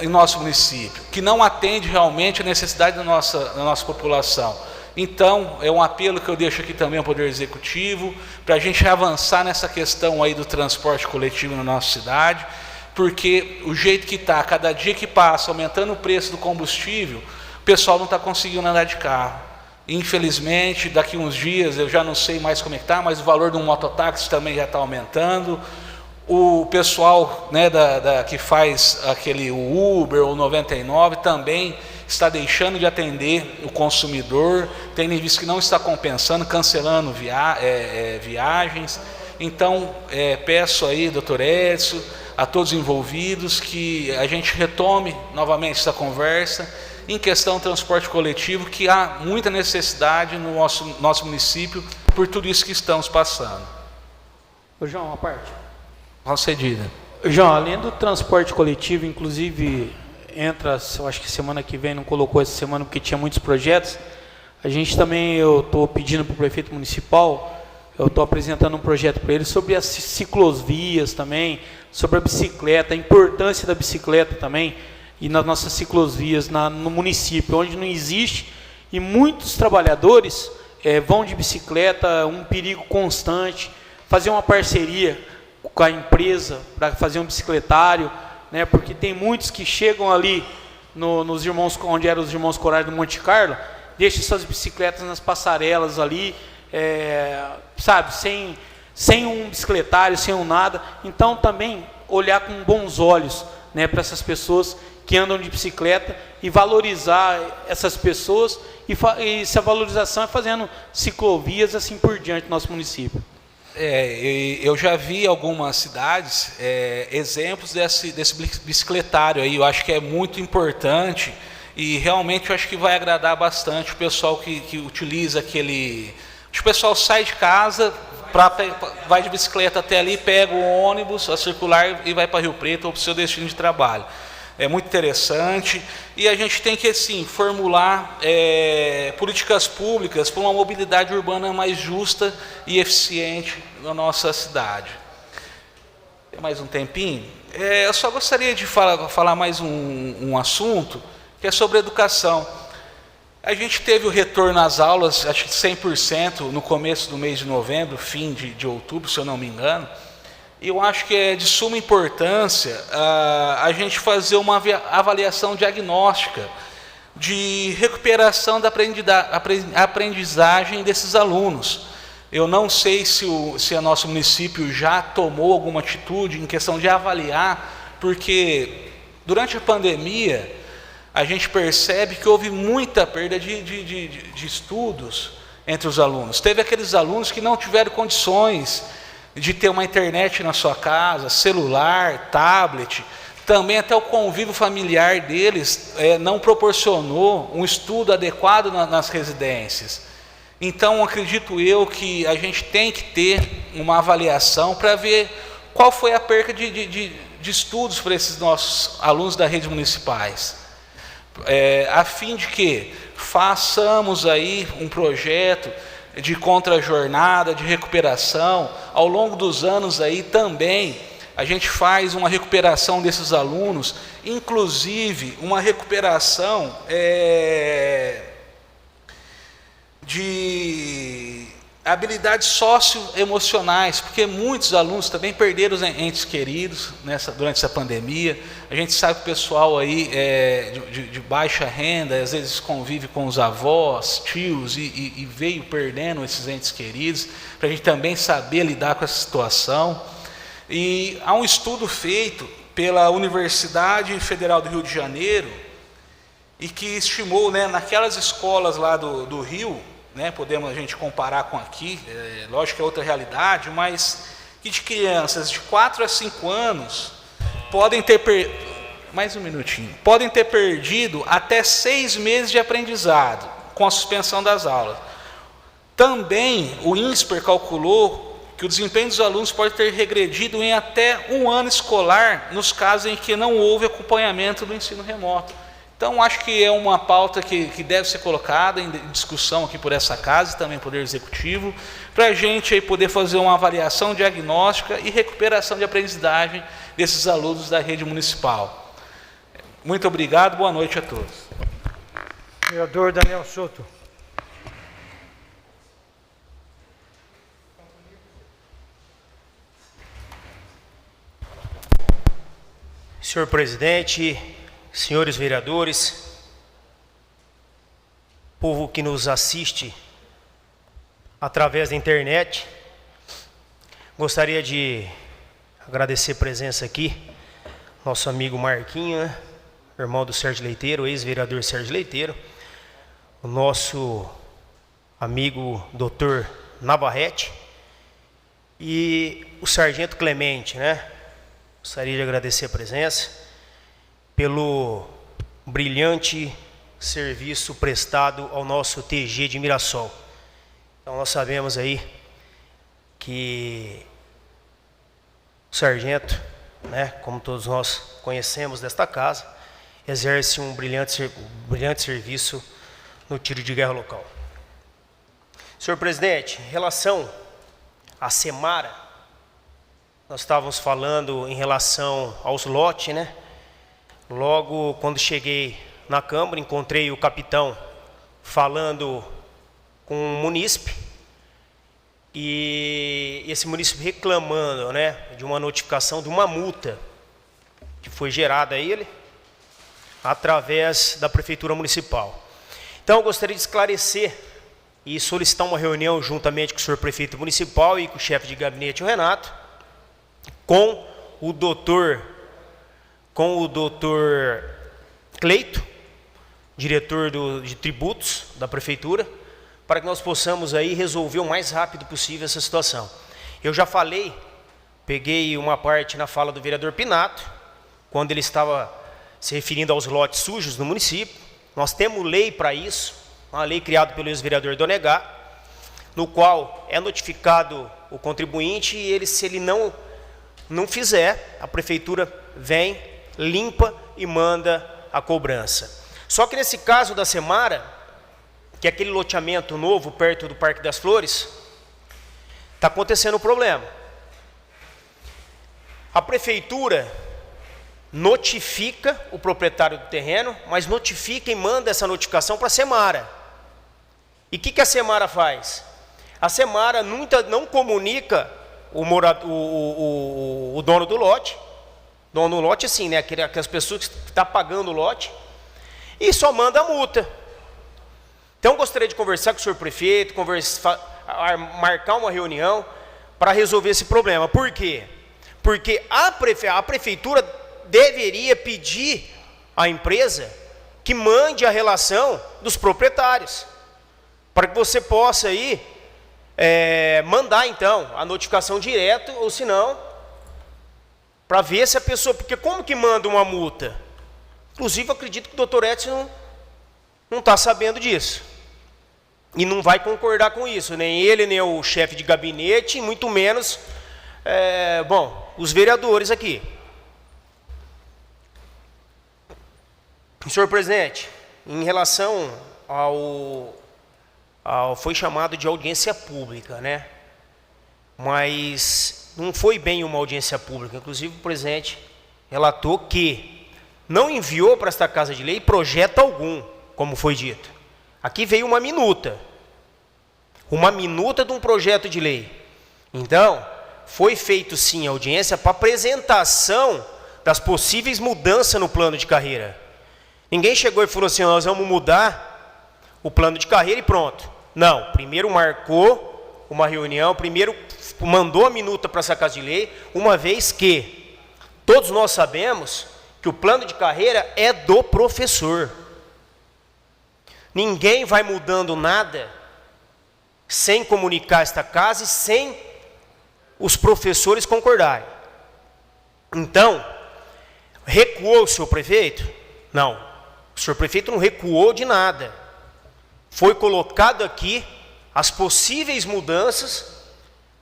em nosso município, que não atende realmente a necessidade da nossa população. Então, é um apelo que eu deixo aqui também ao Poder Executivo, para a gente avançar nessa questão aí do transporte coletivo na nossa cidade, porque o jeito que está, cada dia que passa, aumentando o preço do combustível, o pessoal não está conseguindo andar de carro. Infelizmente, daqui uns dias, eu já não sei mais como é que está, mas o valor de um mototáxi também já está aumentando. O pessoal, né, que faz o Uber ou 99 também está deixando de atender o consumidor, tendo visto que não está compensando, cancelando viagens. Então, peço aí, Dr. Edson, a todos os envolvidos, que a gente retome novamente essa conversa em questão do transporte coletivo, que há muita necessidade no nosso município por tudo isso que estamos passando. Ô João, uma parte. Concedida. João, além do transporte coletivo, inclusive entra, eu acho que semana que vem, não colocou essa semana porque tinha muitos projetos, a gente também, eu estou pedindo para o prefeito municipal, eu estou apresentando um projeto para ele sobre as ciclovias também, sobre a bicicleta, a importância da bicicleta também, e nas nossas ciclovias no município, onde não existe, e muitos trabalhadores vão de bicicleta, um perigo constante, fazer uma parceria com a empresa para fazer um bicicletário, né, porque tem muitos que chegam ali nos irmãos, onde eram os irmãos Corais do Monte Carlo, deixam suas bicicletas nas passarelas ali, sabe, sem um bicicletário, sem um nada. Então também olhar com bons olhos, né, para essas pessoas que andam de bicicleta e valorizar essas pessoas, e essa valorização é fazendo ciclovias assim por diante no nosso município. Eu já vi algumas cidades, exemplos desse bicicletário aí. Eu acho que é muito importante e realmente eu acho que vai agradar bastante o pessoal que utiliza aquele... O pessoal sai de casa, vai de bicicleta até ali, pega o ônibus, a circular e vai para Rio Preto ou para o seu destino de trabalho. É muito interessante e a gente tem que, assim, formular políticas públicas para uma mobilidade urbana mais justa e eficiente na nossa cidade. Tem mais um tempinho? Eu só gostaria de falar mais um assunto, que é sobre educação. A gente teve o retorno às aulas, acho que 100% no começo do mês de novembro, fim de outubro, se eu não me engano. Eu acho que é de suma importância a gente fazer uma avaliação diagnóstica de recuperação da aprendizagem desses alunos. Eu não sei se o nosso município já tomou alguma atitude em questão de avaliar, porque durante a pandemia a gente percebe que houve muita perda de estudos entre os alunos. Teve aqueles alunos que não tiveram condições de ter uma internet na sua casa, celular, tablet, também até o convívio familiar deles não proporcionou um estudo adequado nas residências. Então, acredito eu que a gente tem que ter uma avaliação para ver qual foi a perca de estudos para esses nossos alunos das redes municipais. a fim de que façamos aí um projeto de contra-jornada, de recuperação. Ao longo dos anos aí também a gente faz uma recuperação desses alunos, inclusive uma recuperação de habilidades socioemocionais, porque muitos alunos também perderam os entes queridos durante essa pandemia. A gente sabe que o pessoal aí de baixa renda, às vezes convive com os avós, tios, e veio perdendo esses entes queridos, para a gente também saber lidar com essa situação. E há um estudo feito pela Universidade Federal do Rio de Janeiro, e que estimou, naquelas escolas lá do Rio, podemos a gente comparar com aqui, lógico que é outra realidade, mas que de crianças de 4 a 5 anos podem ter perdido até 6 meses de aprendizado com a suspensão das aulas. Também o INSPER calculou que o desempenho dos alunos pode ter regredido em até 1 ano escolar nos casos em que não houve acompanhamento do ensino remoto. Então, acho que é uma pauta que deve ser colocada em discussão aqui por essa casa e também Poder Executivo, para a gente aí poder fazer uma avaliação diagnóstica e recuperação de aprendizagem desses alunos da rede municipal. Muito obrigado, boa noite a todos. Vereador Daniel Souto. Senhor presidente, senhores vereadores, povo que nos assiste através da internet, gostaria de agradecer a presença aqui, nosso amigo Marquinho, irmão do Sérgio Leiteiro, ex-vereador Sérgio Leiteiro, o nosso amigo doutor Navarrete e o sargento Clemente, Gostaria de agradecer a presença pelo brilhante serviço prestado ao nosso TG de Mirassol. Então nós sabemos aí que o sargento, como todos nós conhecemos desta casa, exerce um brilhante serviço no tiro de guerra local. Senhor presidente, em relação à Semara, nós estávamos falando em relação aos lotes, Logo, quando cheguei na Câmara, encontrei o capitão falando com um munícipe, e esse munícipe reclamando, de uma notificação de uma multa que foi gerada a ele através da Prefeitura Municipal. Então, eu gostaria de esclarecer e solicitar uma reunião juntamente com o senhor Prefeito Municipal e com o chefe de gabinete, o Renato, com o doutor Cleito, diretor de tributos da Prefeitura, para que nós possamos aí resolver o mais rápido possível essa situação. Eu já falei, peguei uma parte na fala do vereador Pinato, quando ele estava se referindo aos lotes sujos no município. Nós temos lei para isso, uma lei criada pelo ex-vereador Donegá, no qual é notificado o contribuinte e ele, se ele não fizer, a Prefeitura vem, limpa e manda a cobrança. Só que nesse caso da Semara, que é aquele loteamento novo perto do Parque das Flores, está acontecendo um problema. A Prefeitura notifica o proprietário do terreno, mas notifica e manda essa notificação para a Semara. E o que a Semara faz? A Semara não comunica o dono do lote. Dono do lote, assim, aquelas pessoas que estão pagando o lote, e só manda a multa. Então, eu gostaria de conversar com o senhor prefeito, marcar uma reunião para resolver esse problema. Por quê? Porque a prefeitura deveria pedir à empresa que mande a relação dos proprietários, para que você possa aí mandar, então, a notificação direto, ou se não, para ver se a pessoa... Porque como que manda uma multa? Inclusive, eu acredito que o doutor Edson não está sabendo disso. E não vai concordar com isso. Nem ele, nem o chefe de gabinete, e muito menos, os vereadores aqui. Senhor presidente, em relação foi chamado de audiência pública, né? Mas não foi bem uma audiência pública. Inclusive o presidente relatou que não enviou para esta Casa de Lei projeto algum, como foi dito. Aqui veio uma minuta de um projeto de lei. Então, foi feito sim audiência para apresentação das possíveis mudanças no plano de carreira. Ninguém chegou e falou assim, nós vamos mudar o plano de carreira e pronto. Não, primeiro marcou uma reunião, primeiro mandou a minuta para essa Casa de Lei, uma vez que todos nós sabemos que o plano de carreira é do professor. Ninguém vai mudando nada sem comunicar esta casa e sem os professores concordarem. Então, recuou o senhor prefeito? Não, o senhor prefeito não recuou de nada. Foi colocado aqui as possíveis mudanças,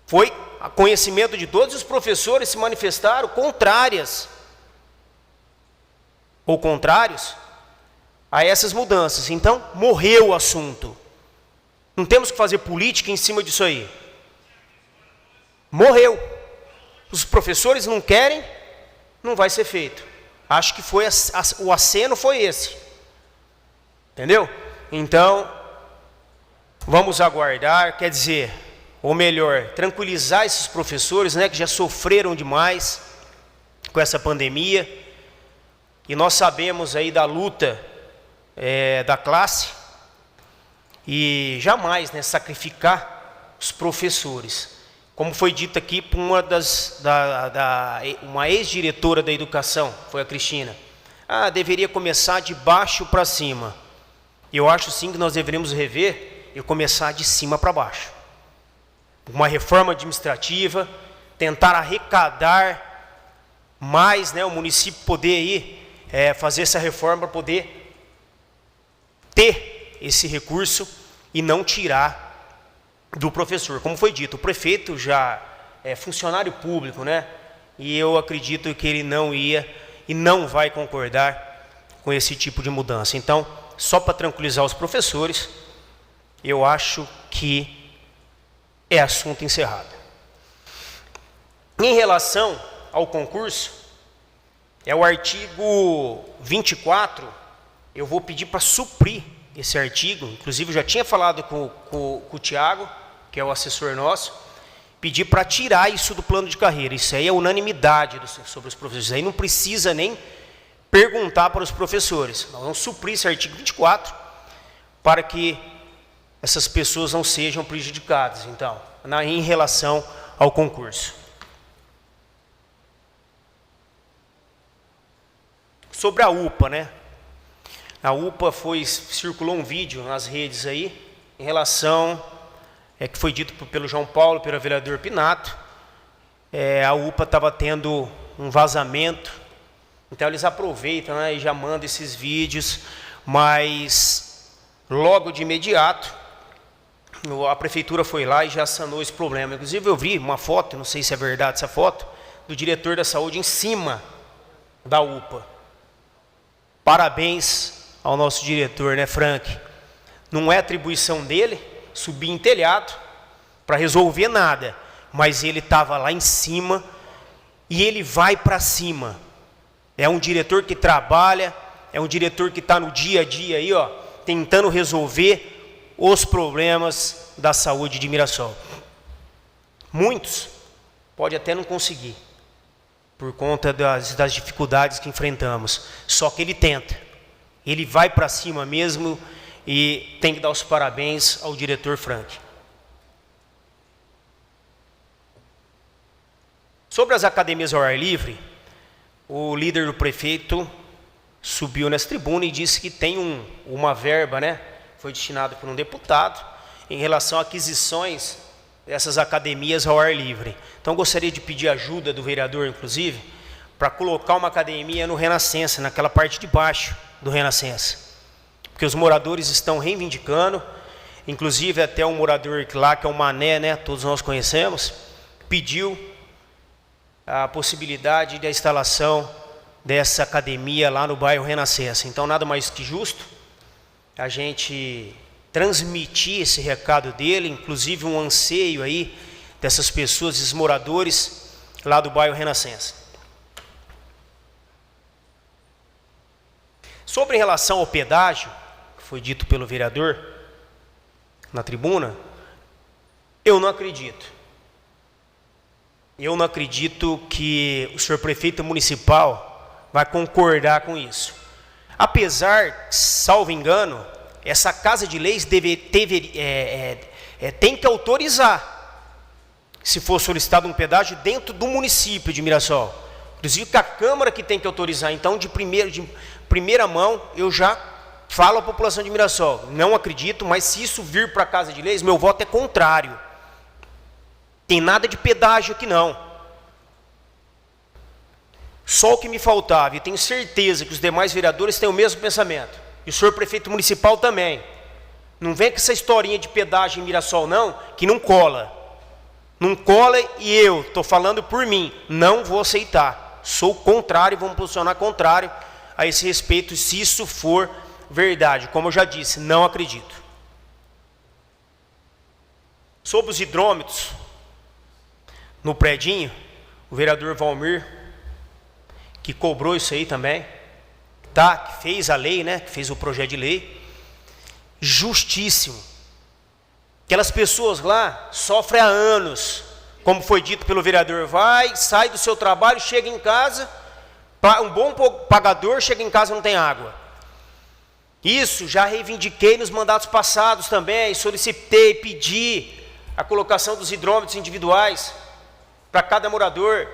foi a conhecimento de todos, os professores se manifestaram contrárias ou contrários a essas mudanças. Então, morreu o assunto. Não temos que fazer política em cima disso aí. Morreu. Os professores não querem, não vai ser feito. Acho que foi o aceno foi esse. Entendeu? Então, vamos aguardar, quer dizer, ou melhor, tranquilizar esses professores, né, que já sofreram demais com essa pandemia. E nós sabemos aí da luta da classe e jamais, né, sacrificar os professores. Como foi dito aqui por uma ex-diretora da educação, foi a Cristina. Deveria começar de baixo para cima. Eu acho sim que nós deveríamos rever e começar de cima para baixo. Uma reforma administrativa, tentar arrecadar mais, né, o município poder aí, fazer essa reforma para poder ter esse recurso e não tirar do professor. Como foi dito, o prefeito já é funcionário público, né? E eu acredito que ele não ia e não vai concordar com esse tipo de mudança. Então, só para tranquilizar os professores, eu acho que é assunto encerrado. Em relação ao concurso, é o artigo 24, eu vou pedir para suprir esse artigo, inclusive eu já tinha falado com o Tiago, que é o assessor nosso, pedir para tirar isso do plano de carreira. Isso aí é unanimidade sobre os professores, isso aí não precisa nem perguntar para os professores. Nós vamos suprir esse artigo 24 para que essas pessoas não sejam prejudicadas, então, em relação ao concurso. Sobre a UPA, né? A UPA circulou um vídeo nas redes aí, em relação, que foi dito pelo João Paulo, pelo vereador Pinato, a UPA estava tendo um vazamento, então eles aproveitam, né, e já mandam esses vídeos, mas logo de imediato, a prefeitura foi lá e já sanou esse problema. Inclusive eu vi uma foto, não sei se é verdade essa foto, do diretor da saúde em cima da UPA. Parabéns ao nosso diretor, né, Frank? Não é atribuição dele subir em telhado para resolver nada, mas ele estava lá em cima e ele vai para cima. É um diretor que trabalha, é um diretor que está no dia a dia aí, ó, tentando resolver os problemas da saúde de Mirassol. Muitos pode até não conseguir, por conta das dificuldades que enfrentamos. Só que ele tenta, ele vai para cima mesmo e tem que dar os parabéns ao diretor Frank. Sobre as academias ao ar livre, o líder do prefeito subiu nessa tribuna e disse que tem uma verba, né? Foi destinada por um deputado em relação a aquisições dessas academias ao ar livre. Então, gostaria de pedir ajuda do vereador, inclusive, para colocar uma academia no Renascença, naquela parte de baixo do Renascença. Porque os moradores estão reivindicando, inclusive até um morador lá, que é o Mané, né, todos nós conhecemos, pediu a possibilidade da instalação dessa academia lá no bairro Renascença. Então, nada mais que justo a gente transmitir esse recado dele, inclusive um anseio aí dessas pessoas, esses moradores lá do bairro Renascença. Sobre em relação ao pedágio, que foi dito pelo vereador na tribuna, eu não acredito. Eu não acredito que o senhor prefeito municipal vai concordar com isso. Apesar, salvo engano, essa Casa de Leis tem que autorizar, se for solicitado um pedágio dentro do município de Mirassol. Inclusive que a Câmara que tem que autorizar. Então, de primeira mão, eu já falo à população de Mirassol, não acredito, mas se isso vir para a Casa de Leis, meu voto é contrário. Tem nada de pedágio aqui não. Só o que me faltava, e tenho certeza que os demais vereadores têm o mesmo pensamento, e o senhor prefeito municipal também. Não vem com essa historinha de pedágio em Mirassol não, que não cola. Não cola, e eu estou falando por mim, não vou aceitar. Sou contrário, vamos posicionar contrário a esse respeito, se isso for verdade. Como eu já disse, não acredito. Sobre os hidrômetros, no predinho, o vereador Valmir, que cobrou isso aí também, tá? Que fez a lei, né? Que fez o projeto de lei, justíssimo. Aquelas pessoas lá sofrem há anos, como foi dito pelo vereador, sai do seu trabalho, chega em casa, um bom pagador chega em casa e não tem água. Isso já reivindiquei nos mandatos passados também, solicitei, pedi a colocação dos hidrômetros individuais para cada morador.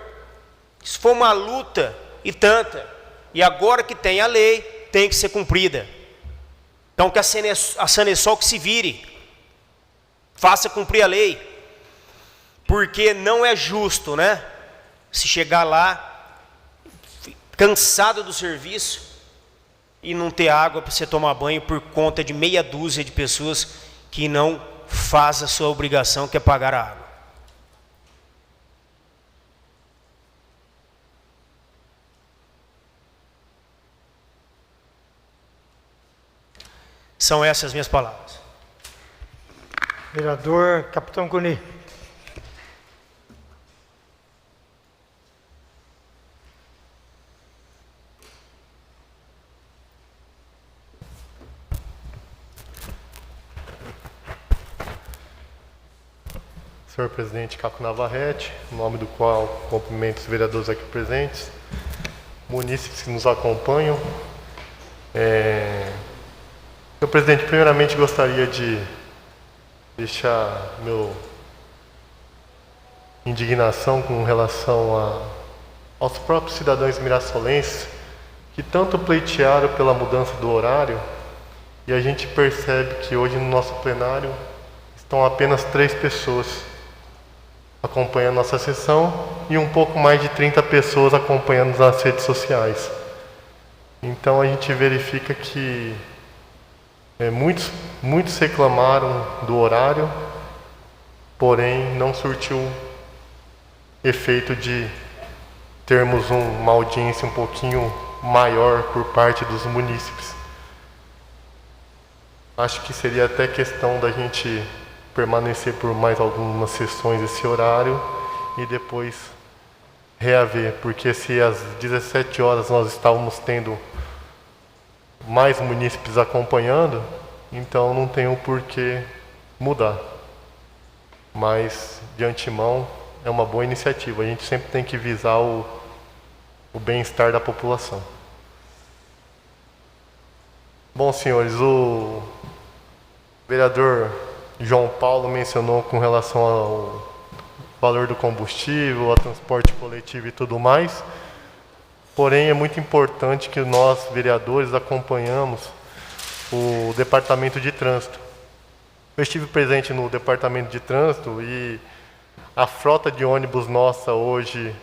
Isso foi uma luta e tanta, e agora que tem a lei, tem que ser cumprida. Então que a Sanesol que se vire, faça cumprir a lei, porque não é justo, né? Se chegar lá, cansado do serviço, e não ter água para você tomar banho por conta de meia dúzia de pessoas que não faz a sua obrigação, que é pagar a água. São essas as minhas palavras. Vereador Capitão Guni. Senhor presidente Caco Navarrete, em nome do qual cumprimento os vereadores aqui presentes, munícipes que nos acompanham. Senhor presidente, primeiramente gostaria de deixar minha indignação com relação aos próprios cidadãos mirassolenses que tanto pleitearam pela mudança do horário, e a gente percebe que hoje no nosso plenário estão apenas 3 pessoas acompanhando nossa sessão e um pouco mais de 30 pessoas acompanhando nas redes sociais. Então a gente verifica que muitos reclamaram do horário, porém não surtiu efeito de termos uma audiência um pouquinho maior por parte dos munícipes. Acho que seria até questão da gente permanecer por mais algumas sessões esse horário e depois reaver, porque se às 17 horas nós estávamos tendo mais munícipes acompanhando, então não tem o porquê mudar. Mas, de antemão, é uma boa iniciativa. A gente sempre tem que visar o bem-estar da população. Bom, senhores, o vereador João Paulo mencionou com relação ao valor do combustível, ao transporte coletivo e tudo mais. Porém, é muito importante que nós, vereadores, acompanhamos o Departamento de Trânsito. Eu estive presente no Departamento de Trânsito e a frota de ônibus nossa hoje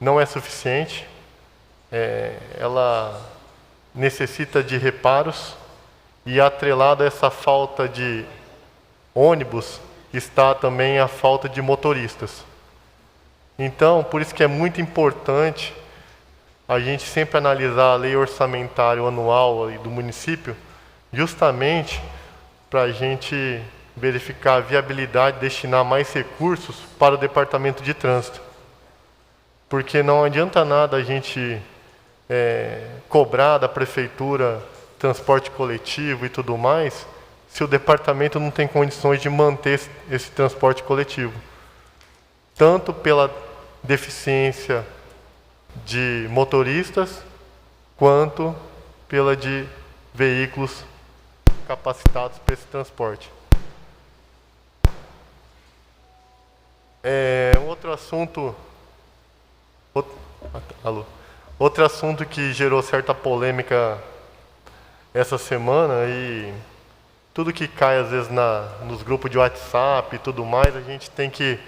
não é suficiente. Ela necessita de reparos e, atrelado a essa falta de ônibus, está também a falta de motoristas. Então, por isso que é muito importante a gente sempre analisar a lei orçamentária anual do município, justamente para a gente verificar a viabilidade de destinar mais recursos para o departamento de trânsito. Porque não adianta nada a gente cobrar da prefeitura transporte coletivo e tudo mais, se o departamento não tem condições de manter esse transporte coletivo. Tanto pela deficiência de motoristas, quanto pela de veículos capacitados para esse transporte. Outro assunto que gerou certa polêmica essa semana, e tudo que cai às vezes nos grupos de WhatsApp e tudo mais, a gente tem que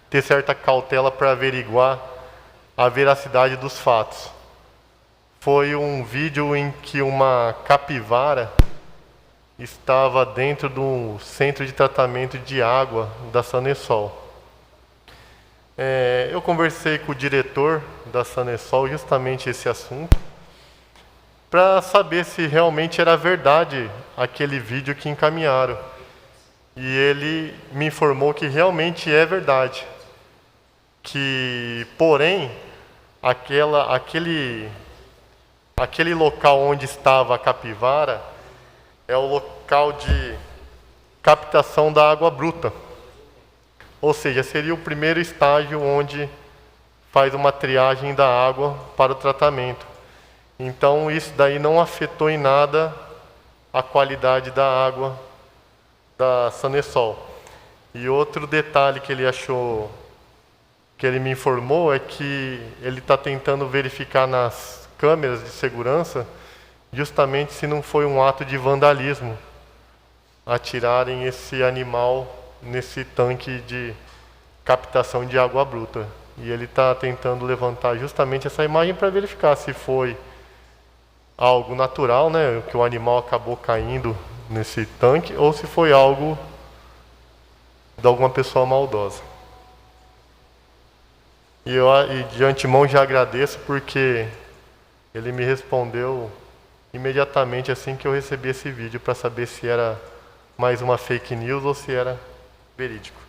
ter certa cautela para averiguar a veracidade dos fatos. Foi um vídeo em que uma capivara estava dentro do centro de tratamento de água da Sanesol. Eu conversei com o diretor da Sanesol justamente esse assunto, para saber se realmente era verdade aquele vídeo que encaminharam. E ele me informou que realmente é verdade. Porém, aquele local onde estava a capivara é o local de captação da água bruta. Ou seja, seria o primeiro estágio onde faz uma triagem da água para o tratamento. Então, isso daí não afetou em nada a qualidade da água da Sanesol. E outro detalhe que ele achou, que ele me informou, é que ele está tentando verificar nas câmeras de segurança justamente se não foi um ato de vandalismo atirarem esse animal nesse tanque de captação de água bruta. E ele está tentando levantar justamente essa imagem para verificar se foi algo natural, né, que o animal acabou caindo nesse tanque, ou se foi algo de alguma pessoa maldosa. E de antemão já agradeço, porque ele me respondeu imediatamente assim que eu recebi esse vídeo, para saber se era mais uma fake news ou se era verídico.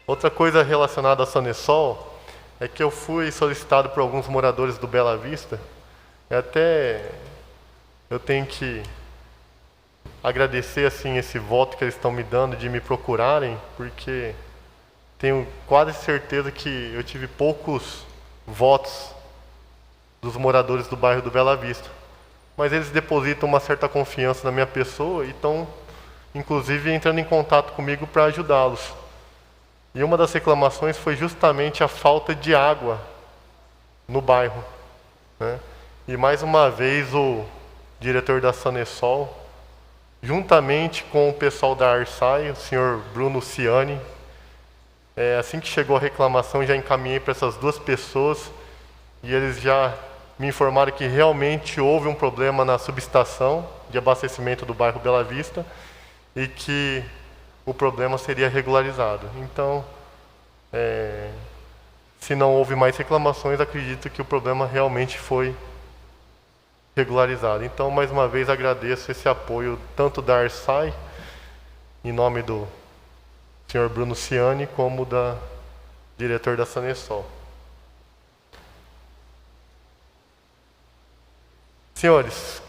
Outra coisa relacionada à Sanesol é que eu fui solicitado por alguns moradores do Bela Vista. Eu tenho que agradecer assim esse voto que eles estão me dando de me procurarem, porque tenho quase certeza que eu tive poucos votos dos moradores do bairro do Bela Vista. Mas eles depositam uma certa confiança na minha pessoa e estão, inclusive, entrando em contato comigo para ajudá-los. E uma das reclamações foi justamente a falta de água no bairro, né? E mais uma vez o diretor da Sanesol, juntamente com o pessoal da Arsai, o senhor Bruno Ciani, assim que chegou a reclamação, já encaminhei para essas duas pessoas, e eles já me informaram que realmente houve um problema na subestação de abastecimento do bairro Bela Vista e que o problema seria regularizado. Então, se não houve mais reclamações, acredito que o problema realmente foi regularizado. Então, mais uma vez, agradeço esse apoio tanto da Arsai, em nome do senhor Bruno Ciani, como da diretor da Sanesol. Senhores,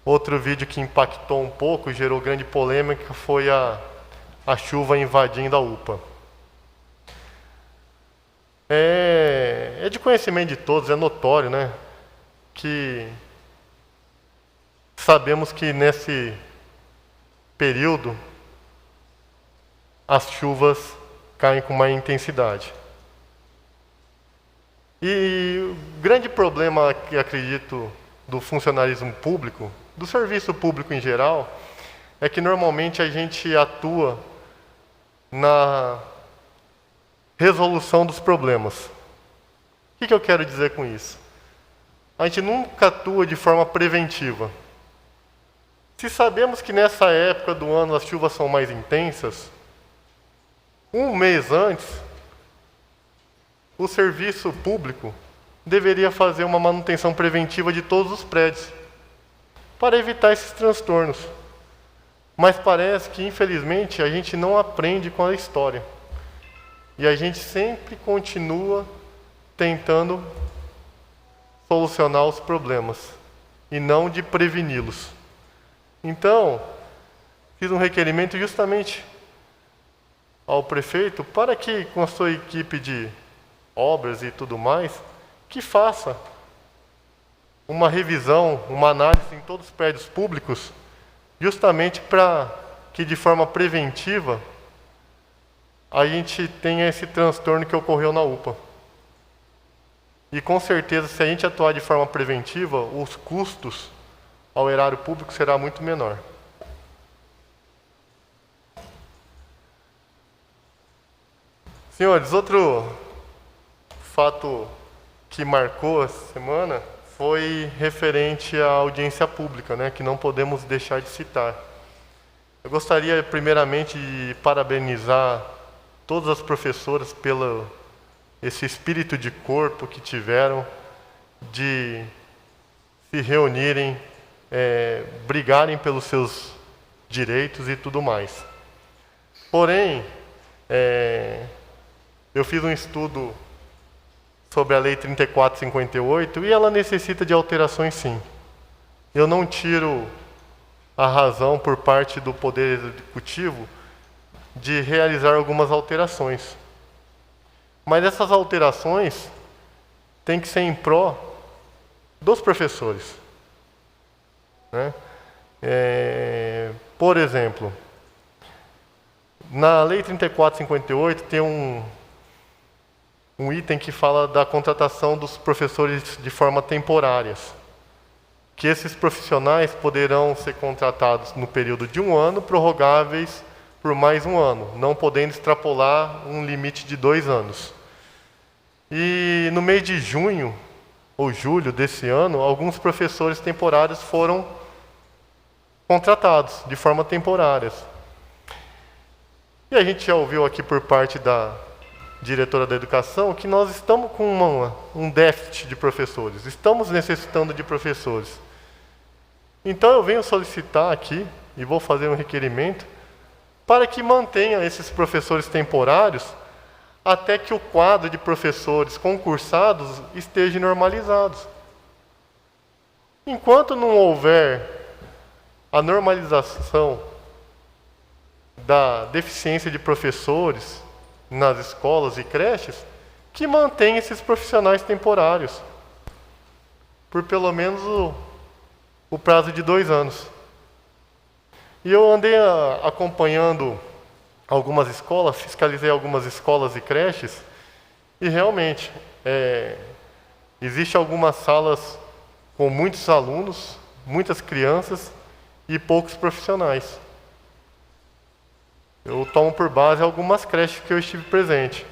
outro vídeo que impactou um pouco, gerou grande polêmica, foi a chuva invadindo a UPA. É de conhecimento de todos, é notório, né, que sabemos que nesse período as chuvas caem com maior intensidade. E o grande problema que acredito do funcionalismo público, do serviço público em geral, é que normalmente a gente atua na resolução dos problemas. O que eu quero dizer com isso? A gente nunca atua de forma preventiva. Se sabemos que nessa época do ano as chuvas são mais intensas, um mês antes, o serviço público deveria fazer uma manutenção preventiva de todos os prédios, para evitar esses transtornos. Mas parece que, infelizmente, a gente não aprende com a história. E a gente sempre continua tentando solucionar os problemas, e não de preveni-los. Então, fiz um requerimento justamente ao prefeito para que, com a sua equipe de obras e tudo mais, que faça uma revisão, uma análise em todos os prédios públicos, justamente para que, de forma preventiva, a gente tenha esse transtorno que ocorreu na UPA. E, com certeza, se a gente atuar de forma preventiva, os custos ao erário público será muito menor. Senhores, outro fato que marcou essa semana foi referente à audiência pública, né, que não podemos deixar de citar. Eu gostaria, primeiramente, de parabenizar todas as professoras pelo esse espírito de corpo que tiveram de se reunirem, brigarem pelos seus direitos e tudo mais. Porém, eu fiz um estudo sobre a Lei 3458 e ela necessita de alterações, sim. Eu não tiro a razão por parte do Poder Executivo de realizar algumas alterações. Mas essas alterações têm que ser em pró dos professores, né? Por exemplo, na Lei 3458 tem um item que fala da contratação dos professores de forma temporária, que esses profissionais poderão ser contratados no período de 1 ano, prorrogáveis por mais 1 ano, não podendo extrapolar um limite de 2 anos. E no mês de junho ou julho desse ano, alguns professores temporários foram contratados de forma temporária. E a gente já ouviu aqui por parte da diretora da educação que nós estamos com um déficit de professores, estamos necessitando de professores. Então eu venho solicitar aqui, e vou fazer um requerimento, para que mantenha esses professores temporários até que o quadro de professores concursados esteja normalizado. Enquanto não houver a normalização da deficiência de professores nas escolas e creches, que mantenha esses profissionais temporários por pelo menos o prazo de 2 anos. E eu andei acompanhando algumas escolas, fiscalizei algumas escolas e creches, e realmente existem algumas salas com muitos alunos, muitas crianças e poucos profissionais. Eu tomo por base algumas creches que eu estive presente.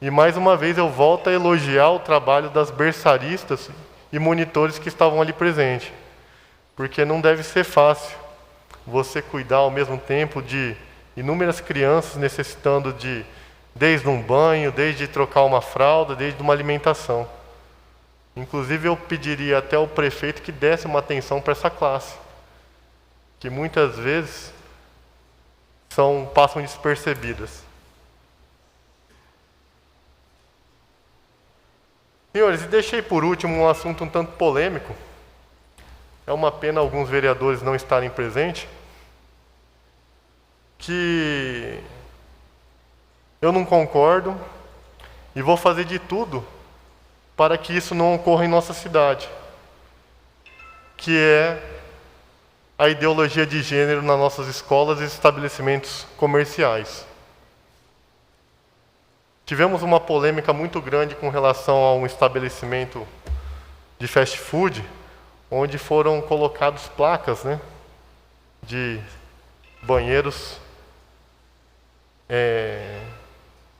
E mais uma vez eu volto a elogiar o trabalho das berçaristas e monitores que estavam ali presentes. Porque não deve ser fácil você cuidar ao mesmo tempo de inúmeras crianças necessitando desde um banho, desde trocar uma fralda, desde uma alimentação. Inclusive eu pediria até ao prefeito que desse uma atenção para essa classe, que muitas vezes passam despercebidas. Senhores, e deixei por último um assunto um tanto polêmico. É uma pena alguns vereadores não estarem presentes, que eu não concordo e vou fazer de tudo para que isso não ocorra em nossa cidade, que é a ideologia de gênero nas nossas escolas e estabelecimentos comerciais. Tivemos uma polêmica muito grande com relação a um estabelecimento de fast food, onde foram colocadas placas, né, de banheiros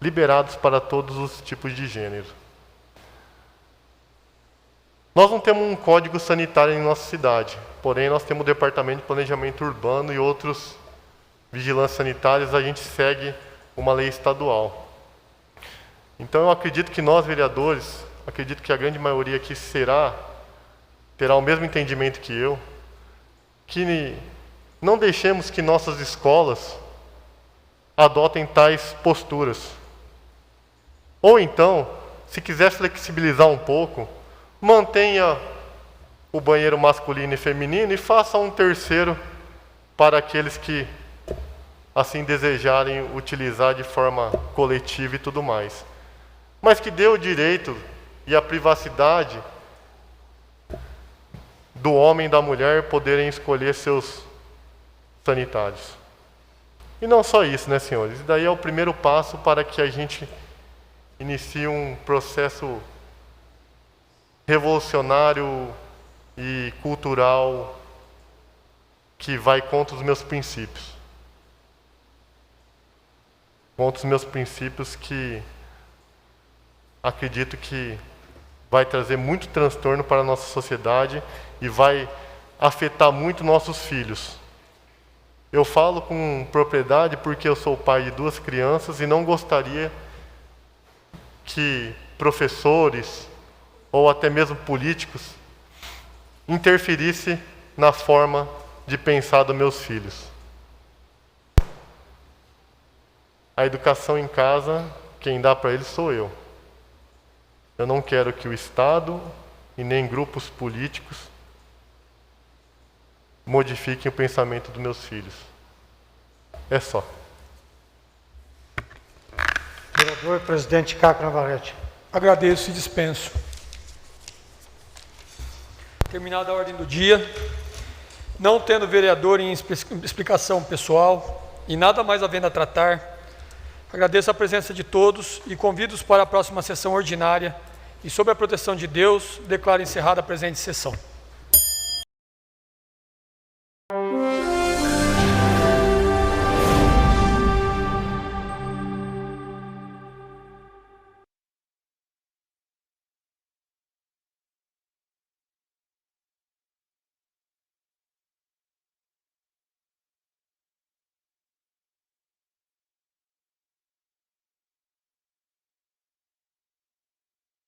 liberados para todos os tipos de gênero. Nós não temos um código sanitário em nossa cidade, porém nós temos o Departamento de Planejamento Urbano e outros vigilâncias sanitárias, a gente segue uma lei estadual. Então eu acredito que nós, vereadores, acredito que a grande maioria aqui terá o mesmo entendimento que eu, que não deixemos que nossas escolas adotem tais posturas. Ou então, se quiser flexibilizar um pouco, mantenha o banheiro masculino e feminino e faça um terceiro para aqueles que assim desejarem utilizar de forma coletiva e tudo mais. Mas que dê o direito e a privacidade do homem e da mulher poderem escolher seus sanitários. E não só isso, né, senhores? E daí é o primeiro passo para que a gente inicie um processo revolucionário e cultural que vai contra os meus princípios. Contra os meus princípios que acredito que vai trazer muito transtorno para a nossa sociedade e vai afetar muito nossos filhos. Eu falo com propriedade porque eu sou pai de 2 crianças e não gostaria que professores ou até mesmo políticos interferissem na forma de pensar dos meus filhos. A educação em casa, quem dá para eles sou eu. Eu não quero que o Estado e nem grupos políticos modifiquem o pensamento dos meus filhos. É só. Vereador presidente Caco Navarrete. Agradeço e dispenso. Terminada a ordem do dia, não tendo vereador em explicação pessoal e nada mais havendo a tratar, agradeço a presença de todos e convido-os para a próxima sessão ordinária e, sob a proteção de Deus, declaro encerrada a presente sessão.